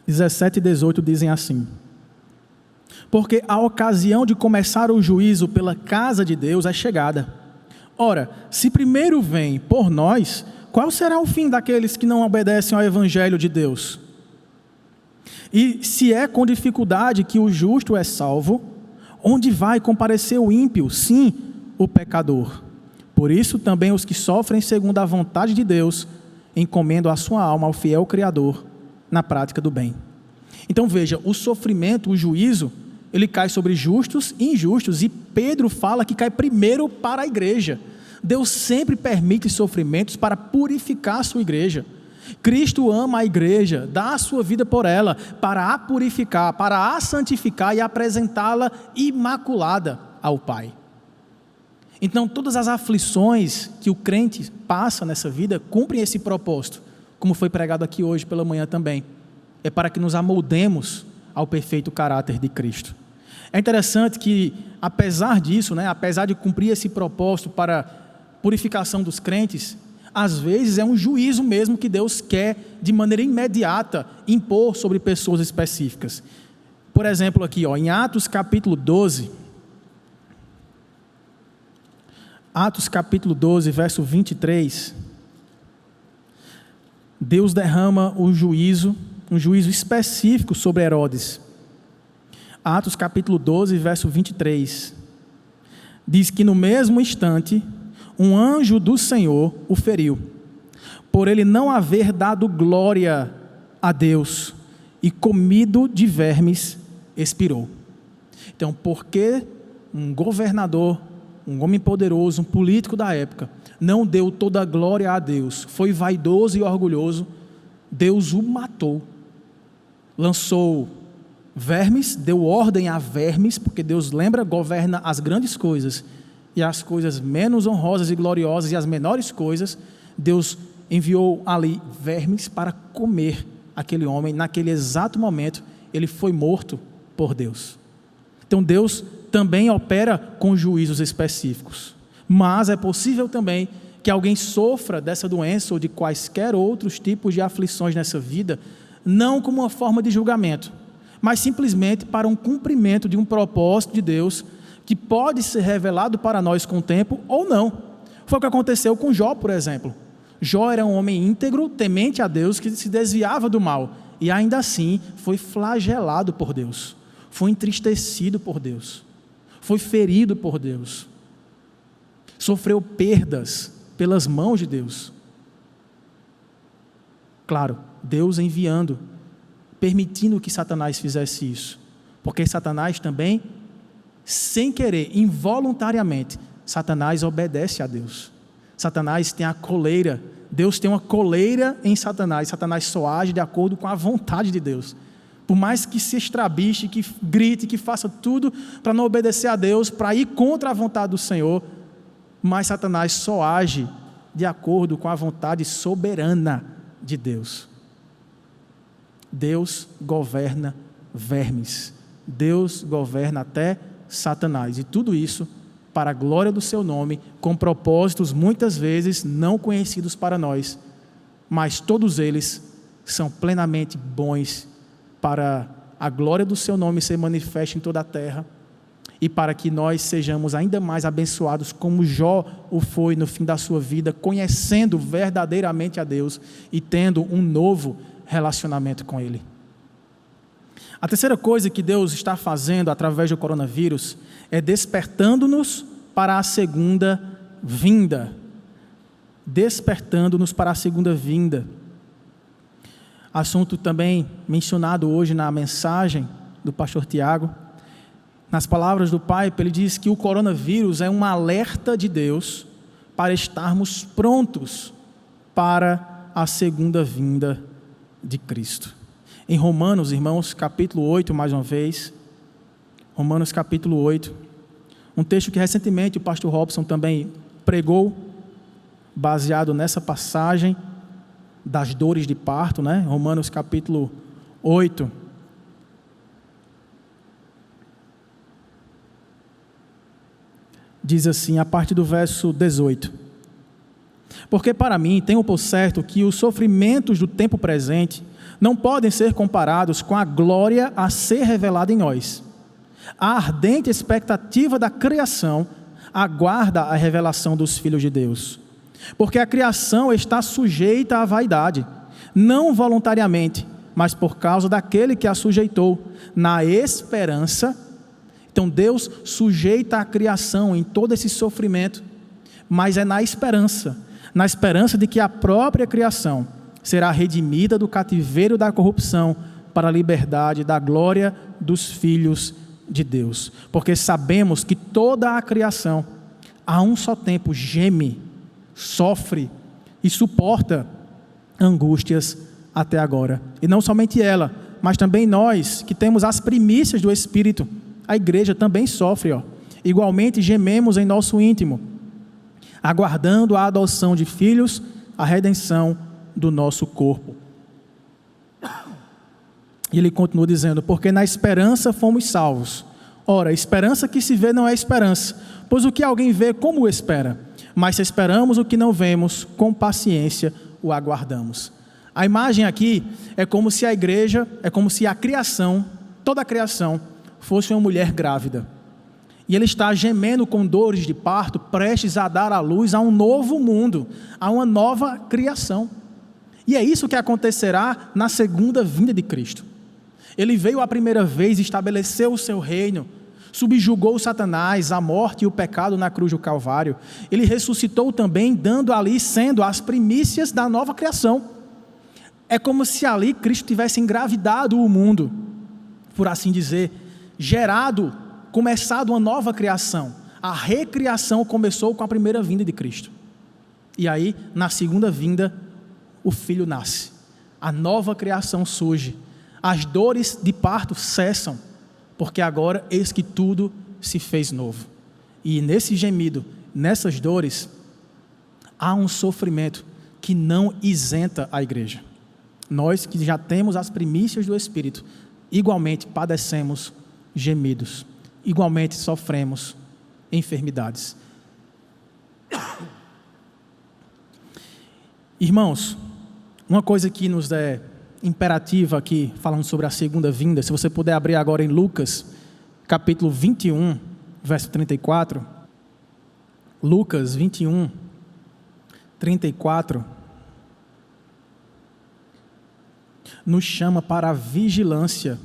17 e 18 dizem assim: porque a ocasião de começar o juízo pela casa de Deus é chegada. Ora, se primeiro vem por nós, qual será o fim daqueles que não obedecem ao Evangelho de Deus? E se é com dificuldade que o justo é salvo, onde vai comparecer o ímpio? Sim, o pecador. Por isso também os que sofrem segundo a vontade de Deus encomendam a sua alma ao fiel Criador na prática do bem. Então veja, o sofrimento, o juízo, ele cai sobre justos e injustos, e Pedro fala que cai primeiro para a igreja. Deus sempre permite sofrimentos para purificar a sua igreja. Cristo ama a igreja, dá a sua vida por ela, para a purificar, para a santificar e apresentá-la imaculada ao Pai. Então, todas as aflições que o crente passa nessa vida cumprem esse propósito, como foi pregado aqui hoje pela manhã também. É para que nos amoldemos ao perfeito caráter de Cristo. É interessante que, apesar disso, apesar de cumprir esse propósito para purificação dos crentes, às vezes é um juízo mesmo que Deus quer, de maneira imediata, impor sobre pessoas específicas. Por exemplo, aqui, em Atos capítulo 12, verso 23, Deus derrama um juízo específico sobre Herodes. Atos capítulo 12, verso 23, diz que no mesmo instante, um anjo do Senhor o feriu, por ele não haver dado glória a Deus, e comido de vermes, expirou. Então, porque um governador, um homem poderoso, um político da época, não deu toda a glória a Deus, foi vaidoso e orgulhoso, Deus o matou, lançou vermes, deu ordem a vermes, porque Deus governa as grandes coisas, e as coisas menos honrosas e gloriosas, e as menores coisas, Deus enviou ali vermes para comer aquele homem. Naquele exato momento, ele foi morto por Deus. Então Deus também opera com juízos específicos, mas é possível também que alguém sofra dessa doença ou de quaisquer outros tipos de aflições nessa vida, não como uma forma de julgamento, mas simplesmente para um cumprimento de um propósito de Deus, que pode ser revelado para nós com o tempo ou não. Foi o que aconteceu com Jó, por exemplo. Jó era um homem íntegro, temente a Deus, que se desviava do mal, e ainda assim foi flagelado por Deus, foi entristecido por Deus, foi ferido por Deus, sofreu perdas pelas mãos de Deus. Claro, Deus enviando, permitindo que Satanás fizesse isso, porque Satanás também, sem querer, involuntariamente, Satanás obedece a Deus. Satanás tem a coleira, Deus tem uma coleira em Satanás. Satanás só age de acordo com a vontade de Deus. Por mais que se estrabiche, que grite, que faça tudo para não obedecer a Deus, para ir contra a vontade do Senhor, mas Satanás só age de acordo com a vontade soberana de Deus. Deus governa vermes, Deus governa até Satanás, e tudo isso para a glória do seu nome, com propósitos muitas vezes não conhecidos para nós, mas todos eles são plenamente bons para a glória do seu nome ser manifesta em toda a terra, e para que nós sejamos ainda mais abençoados como Jó o foi no fim da sua vida, conhecendo verdadeiramente a Deus e tendo um novo relacionamento com Ele. A terceira coisa que Deus está fazendo através do coronavírus é despertando-nos para a segunda vinda. Despertando-nos para a segunda vinda. Assunto também mencionado hoje na mensagem do pastor Tiago. Nas palavras do Pai, ele diz que o coronavírus é um alerta de Deus para estarmos prontos para a segunda vinda de Cristo. Em Romanos, irmãos, capítulo 8, mais uma vez, Romanos capítulo 8, um texto que recentemente o pastor Robson também pregou, baseado nessa passagem das dores de parto, né? Romanos capítulo 8, diz assim, a partir do verso 18: porque para mim tenho por certo que os sofrimentos do tempo presente não podem ser comparados com a glória a ser revelada em nós. A ardente expectativa da criação aguarda a revelação dos filhos de Deus. Porque a criação está sujeita à vaidade, não voluntariamente, mas por causa daquele que a sujeitou, na esperança. Então Deus sujeita a criação em todo esse sofrimento, mas é na esperança de que a própria criação será redimida do cativeiro da corrupção para a liberdade da glória dos filhos de Deus. Porque sabemos que toda a criação, a um só tempo, geme, sofre e suporta angústias até agora. E não somente ela, mas também nós, que temos as primícias do Espírito, a igreja também sofre, igualmente gememos em nosso íntimo, aguardando a adoção de filhos, a redenção do nosso corpo. E ele continua dizendo, porque na esperança fomos salvos. Ora, esperança que se vê não é esperança, pois o que alguém vê, como o espera? Mas se esperamos o que não vemos, com paciência o aguardamos. A imagem aqui é como se a igreja, é como se a criação, toda a criação, fosse uma mulher grávida. E ele está gemendo com dores de parto, prestes a dar à luz a um novo mundo, a uma nova criação. E é isso que acontecerá na segunda vinda de Cristo. Ele veio a primeira vez, estabeleceu o seu reino, subjugou Satanás, a morte e o pecado na cruz do Calvário. Ele ressuscitou também, dando ali, sendo as primícias da nova criação. É como se ali Cristo tivesse engravidado o mundo, por assim dizer, gerado, começado uma nova criação. A recriação começou com a primeira vinda de Cristo. E aí, na segunda vinda, o Filho nasce. A nova criação surge. As dores de parto cessam, porque agora eis que tudo se fez novo. E nesse gemido, nessas dores, há um sofrimento que não isenta a igreja. Nós que já temos as primícias do Espírito, igualmente padecemos gemidos, igualmente sofremos enfermidades. Irmãos, uma coisa que nos é imperativa aqui, falando sobre a segunda vinda, se você puder abrir agora em Lucas, capítulo 21, verso 34. Lucas 21, 34. Nos chama para a vigilância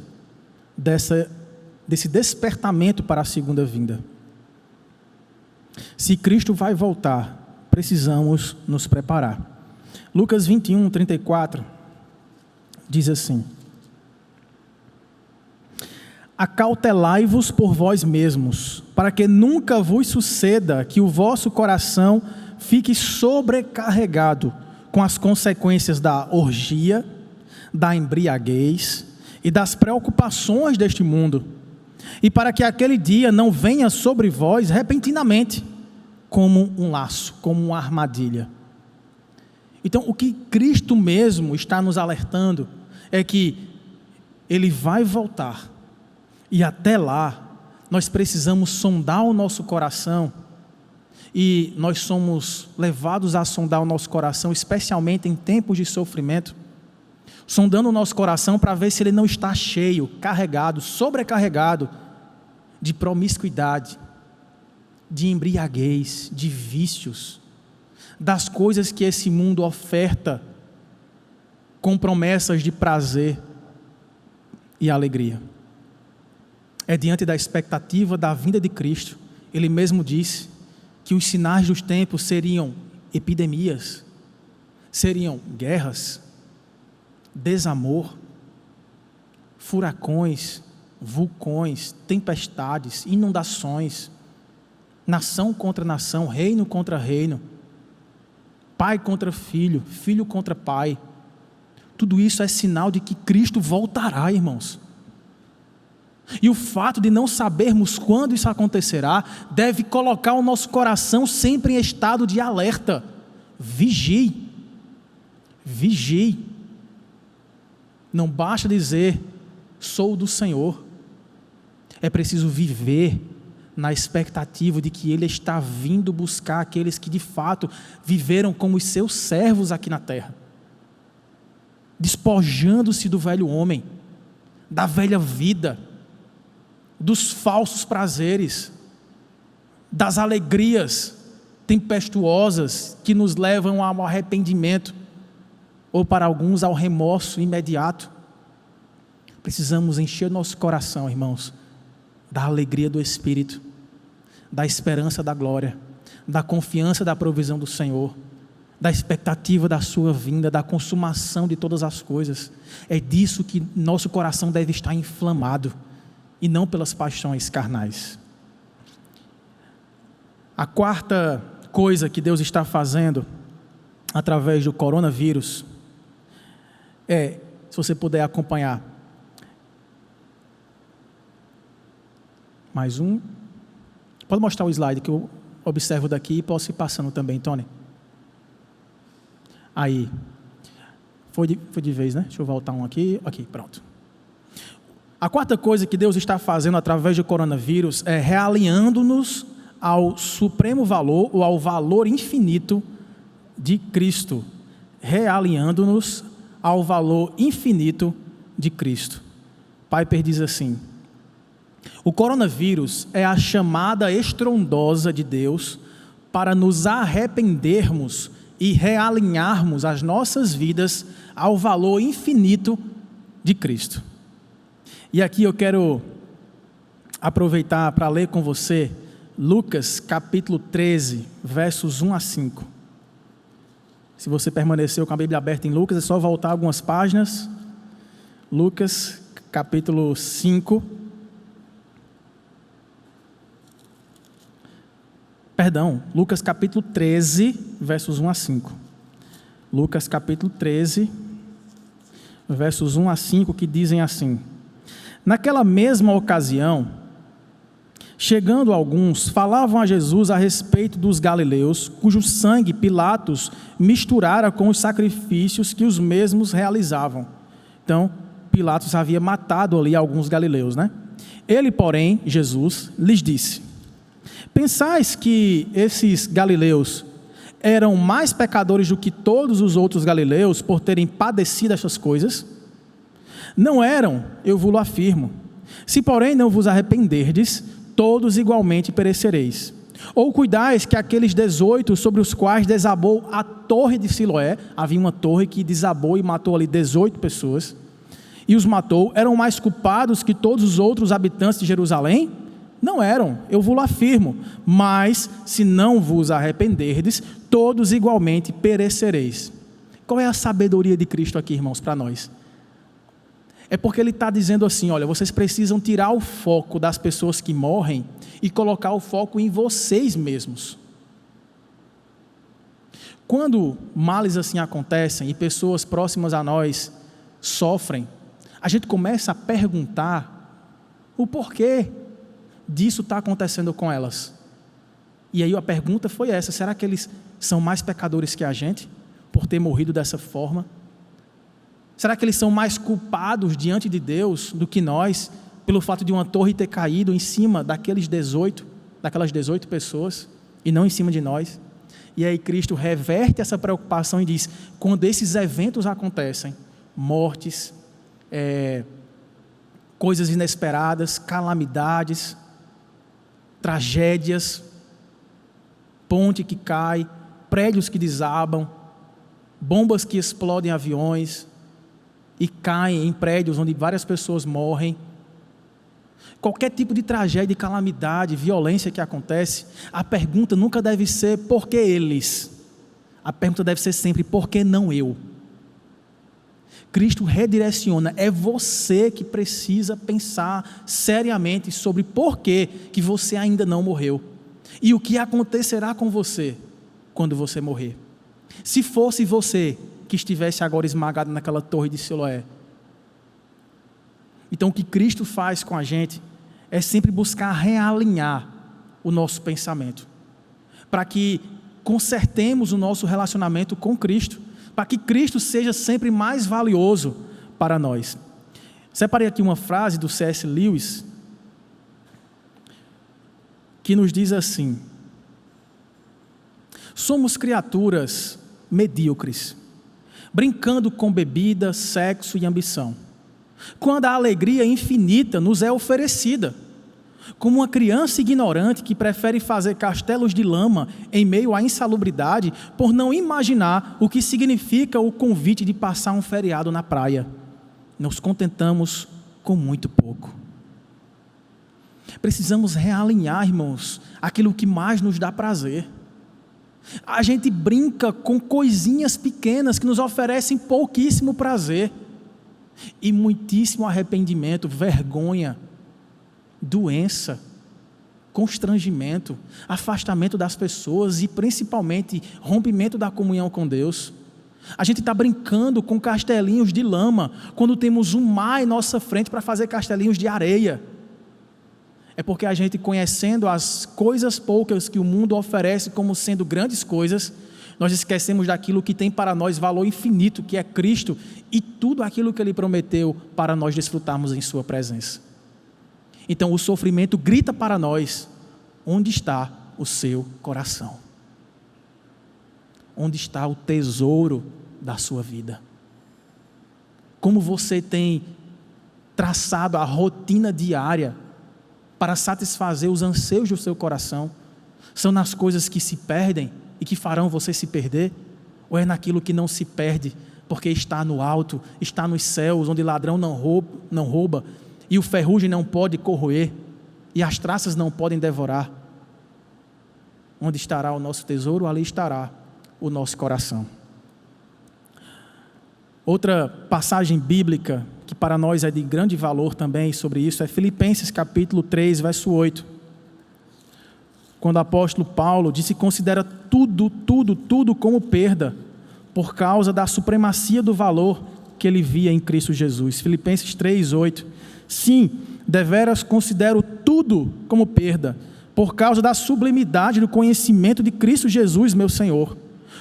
desse despertamento para a segunda vinda. Se Cristo vai voltar, precisamos nos preparar. Lucas 21, 34, diz assim: acautelai-vos por vós mesmos, para que nunca vos suceda que o vosso coração fique sobrecarregado com as consequências da orgia, da embriaguez e das preocupações deste mundo, e para que aquele dia não venha sobre vós repentinamente, como um laço, como uma armadilha. Então, o que Cristo mesmo está nos alertando é que Ele vai voltar, e até lá, nós precisamos sondar o nosso coração, e nós somos levados a sondar o nosso coração, especialmente em tempos de sofrimento, sondando o nosso coração para ver se ele não está cheio, carregado, sobrecarregado de promiscuidade, de embriaguez, de vícios, das coisas que esse mundo oferta com promessas de prazer e alegria. É diante da expectativa da vinda de Cristo. Ele mesmo disse que os sinais dos tempos seriam epidemias, seriam guerras, desamor, furacões, vulcões, tempestades, inundações, nação contra nação, reino contra reino, pai contra filho, filho contra pai. Tudo isso é sinal de que Cristo voltará, irmãos. E o fato de não sabermos quando isso acontecerá deve colocar o nosso coração sempre em estado de alerta. Vigie. Vigie. Não basta dizer, sou do Senhor. É preciso viver na expectativa de que Ele está vindo buscar aqueles que de fato viveram como os seus servos aqui na terra, despojando-se do velho homem, da velha vida, dos falsos prazeres, das alegrias tempestuosas que nos levam ao arrependimento, ou para alguns ao remorso imediato. Precisamos encher nosso coração, irmãos, da alegria do Espírito, da esperança da glória, da confiança da provisão do Senhor, da expectativa da sua vinda, da consumação de todas as coisas. É disso que nosso coração deve estar inflamado, e não pelas paixões carnais. A quarta coisa que Deus está fazendo através do coronavírus é, se você puder acompanhar, mais um, pode mostrar o slide que eu observo daqui e posso ir passando também, Tony. Aí, foi de vez, né? Deixa eu voltar um aqui, pronto. A quarta coisa que Deus está fazendo através do coronavírus é realinhando-nos ao supremo valor, ou ao valor infinito de Cristo. Realinhando-nos ao valor infinito de Cristo. Piper diz assim: o coronavírus é a chamada estrondosa de Deus para nos arrependermos e realinharmos as nossas vidas ao valor infinito de Cristo. E aqui eu quero aproveitar para ler com você Lucas capítulo 13, versos 1 a 5. Se você permaneceu com a Bíblia aberta em Lucas, é só voltar algumas páginas. Lucas capítulo 5. Lucas capítulo 13, versos 1 a 5. Lucas capítulo 13, versos 1 a 5, que dizem assim: naquela mesma ocasião, chegando alguns, falavam a Jesus a respeito dos galileus, cujo sangue Pilatos misturara com os sacrifícios que os mesmos realizavam. Então, Pilatos havia matado ali alguns galileus, né? Ele, porém, Jesus, lhes disse: pensais que esses galileus eram mais pecadores do que todos os outros galileus por terem padecido estas coisas? Não eram, eu vos afirmo. Se, porém, não vos arrependerdes, todos igualmente perecereis. Ou cuidais que aqueles 18 sobre os quais desabou a torre de Siloé, havia uma torre que desabou e matou ali 18 pessoas, e os matou, eram mais culpados que todos os outros habitantes de Jerusalém? Não eram, eu vos afirmo. Mas, se não vos arrependerdes, todos igualmente perecereis. Qual é a sabedoria de Cristo aqui, irmãos, para nós? É porque Ele está dizendo assim: olha, vocês precisam tirar o foco das pessoas que morrem e colocar o foco em vocês mesmos. Quando males assim acontecem e pessoas próximas a nós sofrem, a gente começa a perguntar o porquê disso está acontecendo com elas. E aí a pergunta foi essa: será que eles são mais pecadores que a gente por ter morrido dessa forma? Será que eles são mais culpados diante de Deus do que nós, pelo fato de uma torre ter caído em cima daquelas 18 pessoas, e não em cima de nós? E aí Cristo reverte essa preocupação e diz: quando esses eventos acontecem, mortes, coisas inesperadas, calamidades, tragédias, ponte que cai, prédios que desabam, bombas que explodem aviões e caem em prédios onde várias pessoas morrem. Qualquer tipo de tragédia, calamidade, violência que acontece, a pergunta nunca deve ser por que eles? A pergunta deve ser sempre por que não eu? Cristo redireciona, é você que precisa pensar seriamente sobre por que você ainda não morreu e o que acontecerá com você quando você morrer. Se fosse você que estivesse agora esmagado naquela torre de Siloé. Então o que Cristo faz com a gente é sempre buscar realinhar o nosso pensamento, para que consertemos o nosso relacionamento com Cristo, para que Cristo seja sempre mais valioso para nós. Separei aqui uma frase do C.S. Lewis, que nos diz assim: somos criaturas medíocres, brincando com bebida, sexo e ambição, quando a alegria infinita nos é oferecida, como uma criança ignorante que prefere fazer castelos de lama em meio à insalubridade por não imaginar o que significa o convite de passar um feriado na praia. Nos contentamos com muito pouco. Precisamos realinhar, irmãos, aquilo que mais nos dá prazer. A gente brinca com coisinhas pequenas que nos oferecem pouquíssimo prazer e muitíssimo arrependimento, vergonha, doença, constrangimento, afastamento das pessoas e principalmente rompimento da comunhão com Deus. A gente está brincando com castelinhos de lama quando temos um mar em nossa frente para fazer castelinhos de areia. É porque a gente, conhecendo as coisas poucas que o mundo oferece como sendo grandes coisas, nós esquecemos daquilo que tem para nós valor infinito, que é Cristo, e tudo aquilo que Ele prometeu para nós desfrutarmos em Sua presença. Então o sofrimento grita para nós: onde está o seu coração? Onde está o tesouro da sua vida? Como você tem traçado a rotina diária para satisfazer os anseios do seu coração? São nas coisas que se perdem e que farão você se perder? Ou é naquilo que não se perde, porque está no alto, está nos céus, onde ladrão não rouba, e o ferrugem não pode corroer, e as traças não podem devorar? Onde estará o nosso tesouro, ali estará o nosso coração. Outra passagem bíblica que para nós é de grande valor também sobre isso é Filipenses capítulo 3, verso 8. Quando o apóstolo Paulo diz que considera tudo como perda por causa da supremacia do valor que ele via em Cristo Jesus. Filipenses 3, 8. Sim, deveras considero tudo como perda por causa da sublimidade do conhecimento de Cristo Jesus, meu Senhor,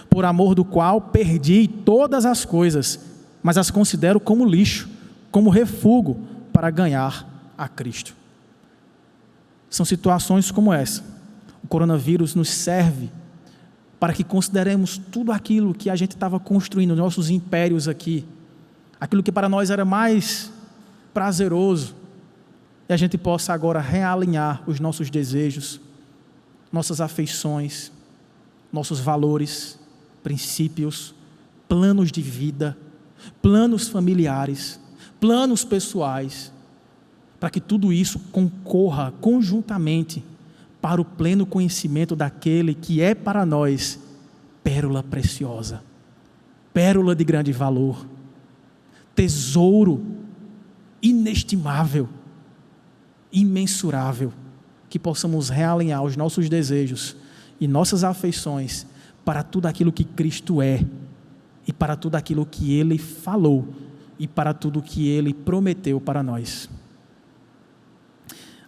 por amor do qual perdi todas as coisas, mas as considero como lixo, como refúgio para ganhar a Cristo. São situações como essa. O coronavírus nos serve para que consideremos tudo aquilo que a gente estava construindo, nossos impérios aqui, aquilo que para nós era mais prazeroso, e a gente possa agora realinhar os nossos desejos, nossas afeições, nossos valores, princípios, planos de vida, planos familiares, planos pessoais, para que tudo isso concorra conjuntamente para o pleno conhecimento daquele que é para nós pérola preciosa, pérola de grande valor, tesouro inestimável, imensurável, que possamos realinhar os nossos desejos e nossas afeições para tudo aquilo que Cristo é, e para tudo aquilo que Ele falou, e para tudo que Ele prometeu para nós.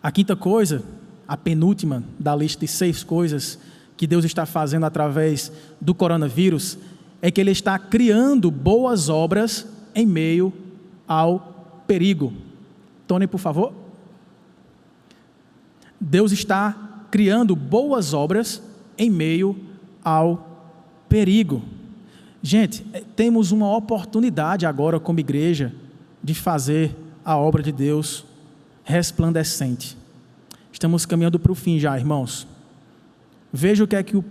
A quinta coisa, a penúltima da lista de 6 coisas que Deus está fazendo através do coronavírus, é que Ele está criando boas obras em meio ao perigo. Tony, por favor. Deus está criando boas obras em meio ao perigo. Gente, temos uma oportunidade agora como igreja de fazer a obra de Deus resplandecente. Estamos caminhando para o fim já, irmãos. Veja o que é que o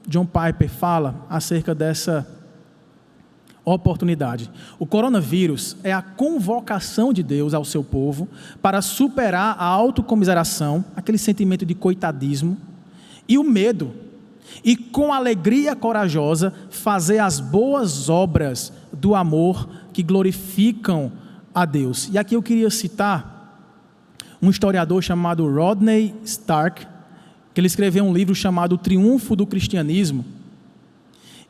John Piper fala acerca dessa oportunidade. O coronavírus é a convocação de Deus ao seu povo para superar a autocomiseração, aquele sentimento de coitadismo, e o medo, e com alegria corajosa fazer as boas obras do amor que glorificam a Deus. E aqui eu queria citar um historiador chamado Rodney Stark, que ele escreveu um livro chamado O Triunfo do Cristianismo,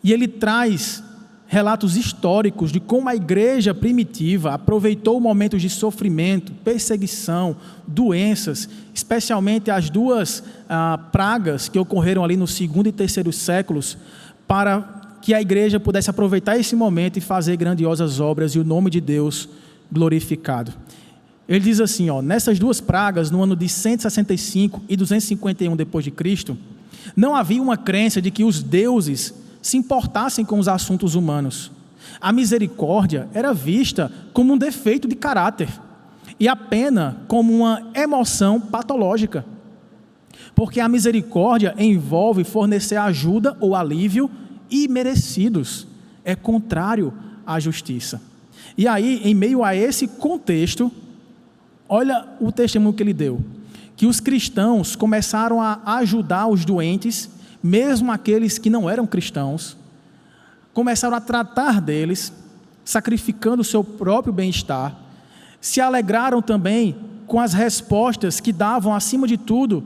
e ele traz relatos históricos de como a igreja primitiva aproveitou momentos de sofrimento, perseguição, doenças, especialmente as duas pragas que ocorreram ali no 2º e 3º séculos, para que a igreja pudesse aproveitar esse momento e fazer grandiosas obras e o nome de Deus glorificado. Ele diz assim, nessas duas pragas, no ano de 165 e 251 depois de Cristo, não havia uma crença de que os deuses se importassem com os assuntos humanos. A misericórdia era vista como um defeito de caráter e a pena como uma emoção patológica, porque a misericórdia envolve fornecer ajuda ou alívio imerecidos, é contrário à justiça. E aí, em meio a esse contexto, olha o testemunho que ele deu, que os cristãos começaram a ajudar os doentes, mesmo aqueles que não eram cristãos, começaram a tratar deles, sacrificando o seu próprio bem-estar, se alegraram também com as respostas que davam, acima de tudo,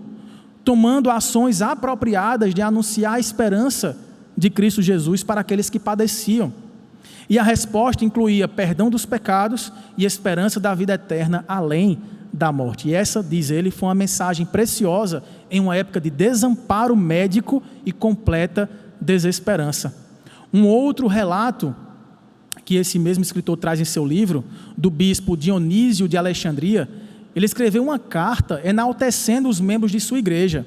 tomando ações apropriadas de anunciar a esperança de Cristo Jesus para aqueles que padeciam. E a resposta incluía perdão dos pecados e esperança da vida eterna além da morte. E essa, diz ele, foi uma mensagem preciosa em uma época de desamparo médico e completa desesperança. Um outro relato que esse mesmo escritor traz em seu livro, do bispo Dionísio de Alexandria, ele escreveu uma carta enaltecendo os membros de sua igreja.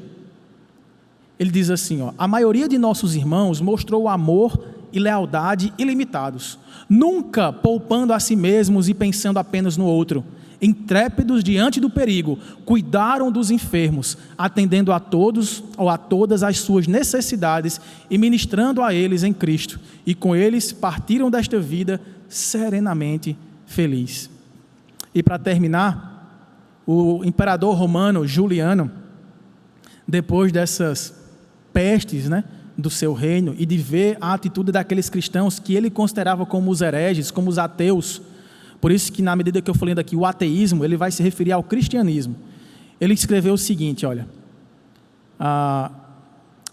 Ele diz assim, a maioria de nossos irmãos mostrou amor e lealdade ilimitados, nunca poupando a si mesmos e pensando apenas no outro. Intrépidos diante do perigo, cuidaram dos enfermos, atendendo a todos ou a todas as suas necessidades e ministrando a eles em Cristo. E com eles partiram desta vida serenamente feliz. E para terminar, o imperador romano Juliano, depois dessas pestes, do seu reino, e de ver a atitude daqueles cristãos que ele considerava como os hereges, como os ateus, por isso que na medida que eu falei aqui, o ateísmo, ele vai se referir ao cristianismo. Ele escreveu o seguinte,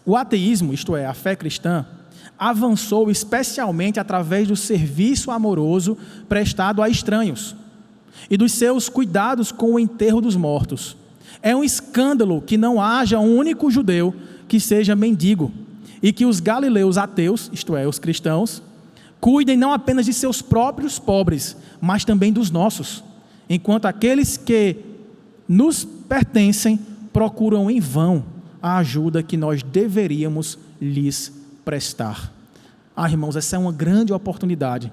o ateísmo, isto é, a fé cristã, avançou especialmente através do serviço amoroso prestado a estranhos e dos seus cuidados com o enterro dos mortos. É um escândalo que não haja um único judeu que seja mendigo e que os galileus ateus, isto é, os cristãos, cuidem não apenas de seus próprios pobres, mas também dos nossos, enquanto aqueles que nos pertencem procuram em vão a ajuda que nós deveríamos lhes prestar. Irmãos, essa é uma grande oportunidade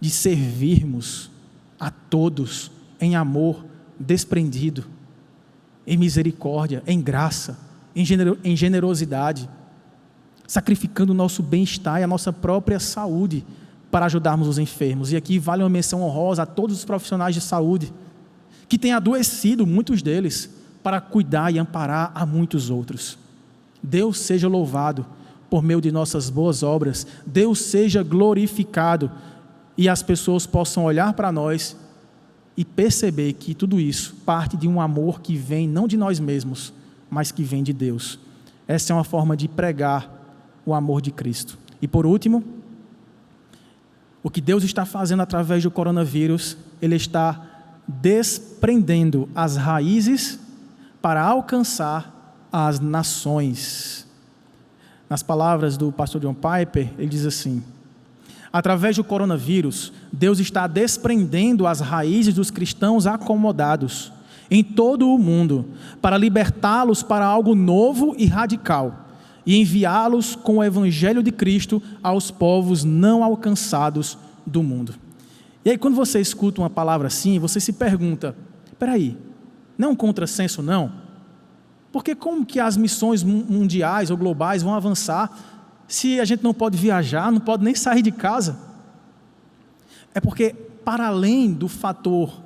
de servirmos a todos em amor desprendido, em misericórdia, em graça, em generosidade, sacrificando o nosso bem-estar e a nossa própria saúde para ajudarmos os enfermos. E aqui vale uma menção honrosa a todos os profissionais de saúde que têm adoecido, muitos deles, para cuidar e amparar a muitos outros. Deus seja louvado por meio de nossas boas obras, Deus seja glorificado e as pessoas possam olhar para nós e perceber que tudo isso parte de um amor que vem não de nós mesmos, mas que vem de Deus. Essa é uma forma de pregar o amor de Cristo. E por último, o que Deus está fazendo através do coronavírus, Ele está desprendendo as raízes para alcançar as nações. Nas palavras do pastor John Piper, ele diz assim: através do coronavírus, Deus está desprendendo as raízes dos cristãos acomodados em todo o mundo, para libertá-los para algo novo e radical, e enviá-los com o evangelho de Cristo aos povos não alcançados do mundo. E aí quando você escuta uma palavra assim, você se pergunta, espera aí, não é um contrassenso não? Porque como que as missões mundiais ou globais vão avançar se a gente não pode viajar, não pode nem sair de casa? É porque, para além do fator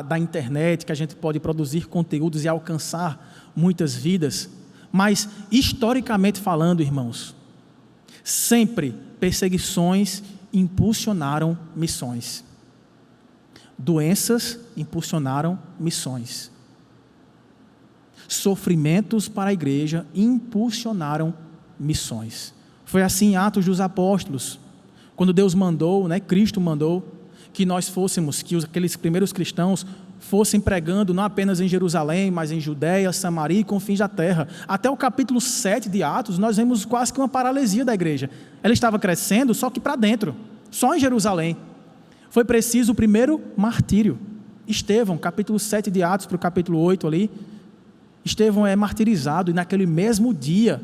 da internet, que a gente pode produzir conteúdos e alcançar muitas vidas, mas historicamente falando, irmãos, sempre perseguições impulsionaram missões. Doenças impulsionaram missões. Sofrimentos para a igreja impulsionaram missões. Foi assim em Atos dos Apóstolos, quando Deus mandou, Cristo mandou, que nós fôssemos, que aqueles primeiros cristãos fossem pregando não apenas em Jerusalém, mas em Judeia, Samaria e confins da terra. Até o capítulo 7 de Atos, nós vemos quase que uma paralisia da igreja. Ela estava crescendo, só que para dentro, só em Jerusalém. Foi preciso o primeiro martírio. Estevão, capítulo 7 de Atos para o capítulo 8 ali, Estevão é martirizado e naquele mesmo dia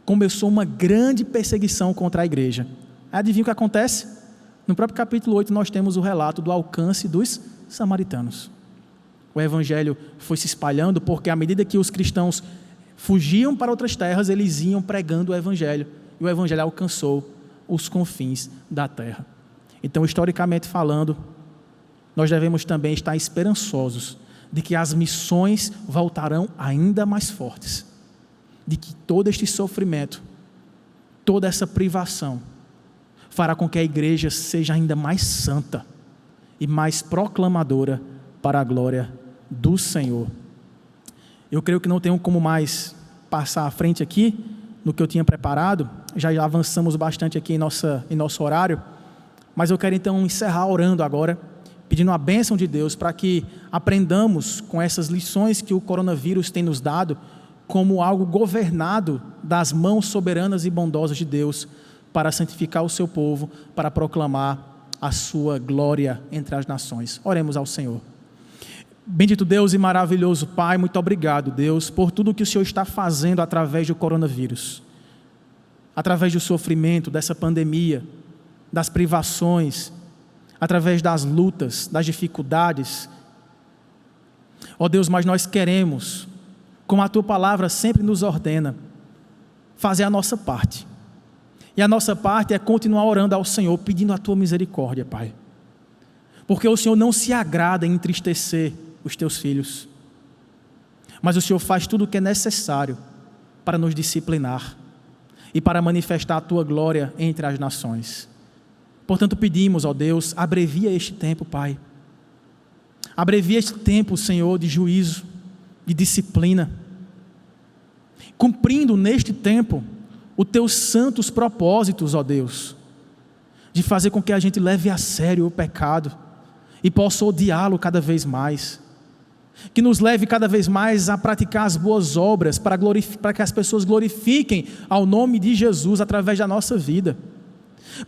começou uma grande perseguição contra a igreja. Adivinha o que acontece? No próprio capítulo 8 nós temos o relato do alcance dos samaritanos. O evangelho foi se espalhando porque à medida que os cristãos fugiam para outras terras, eles iam pregando o evangelho. E o evangelho alcançou os confins da terra. Então, historicamente falando, nós devemos também estar esperançosos de que as missões voltarão ainda mais fortes, de que todo este sofrimento, toda essa privação, fará com que a igreja seja ainda mais santa e mais proclamadora para a glória do Senhor. Eu creio que não tenho como mais passar à frente aqui, no que eu tinha preparado, já avançamos bastante aqui em nosso horário, mas eu quero então encerrar orando agora, pedindo a bênção de Deus para que aprendamos com essas lições que o coronavírus tem nos dado, como algo governado das mãos soberanas e bondosas de Deus, para santificar o seu povo, para proclamar a sua glória entre as nações. Oremos ao Senhor. Bendito Deus e maravilhoso Pai, muito obrigado, Deus, por tudo que o Senhor está fazendo através do coronavírus, através do sofrimento, dessa pandemia, das privações, através das lutas, das dificuldades. Ó Deus, mas nós queremos, como a Tua palavra sempre nos ordena, fazer a nossa parte. E a nossa parte é continuar orando ao Senhor, pedindo a Tua misericórdia, Pai. Porque o Senhor não se agrada em entristecer os Teus filhos, mas o Senhor faz tudo o que é necessário para nos disciplinar e para manifestar a Tua glória entre as nações. Portanto, pedimos, ó Deus, abrevia este tempo, Pai. Abrevia este tempo, Senhor, de juízo, de disciplina, cumprindo neste tempo os Teus santos propósitos, ó Deus, de fazer com que a gente leve a sério o pecado e possa odiá-lo cada vez mais, que nos leve cada vez mais a praticar as boas obras para que as pessoas glorifiquem ao nome de Jesus através da nossa vida,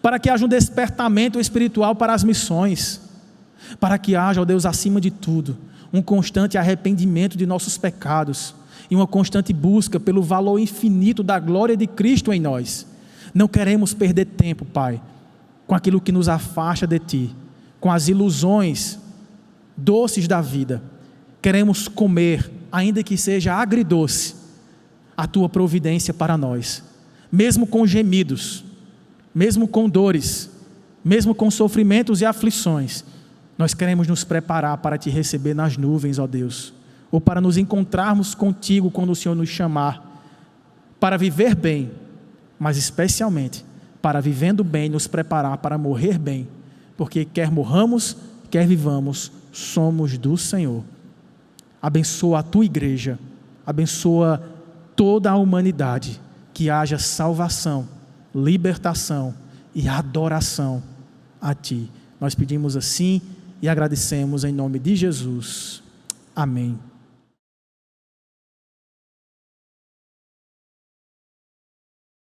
para que haja um despertamento espiritual para as missões, para que haja, ó Deus, acima de tudo, um constante arrependimento de nossos pecados e uma constante busca pelo valor infinito da glória de Cristo em nós. Não queremos perder tempo, Pai, com aquilo que nos afasta de Ti, com as ilusões doces da vida. Queremos comer, ainda que seja agridoce, a Tua providência para nós, mesmo com gemidos, mesmo com dores, mesmo com sofrimentos e aflições. Nós queremos nos preparar para Te receber nas nuvens, ó Deus, ou para nos encontrarmos contigo quando o Senhor nos chamar, para viver bem, mas especialmente para, vivendo bem, nos preparar para morrer bem, porque quer morramos, quer vivamos, somos do Senhor. Abençoa a Tua igreja, abençoa toda a humanidade, que haja salvação, libertação e adoração a Ti. Nós pedimos assim e agradecemos em nome de Jesus. Amém.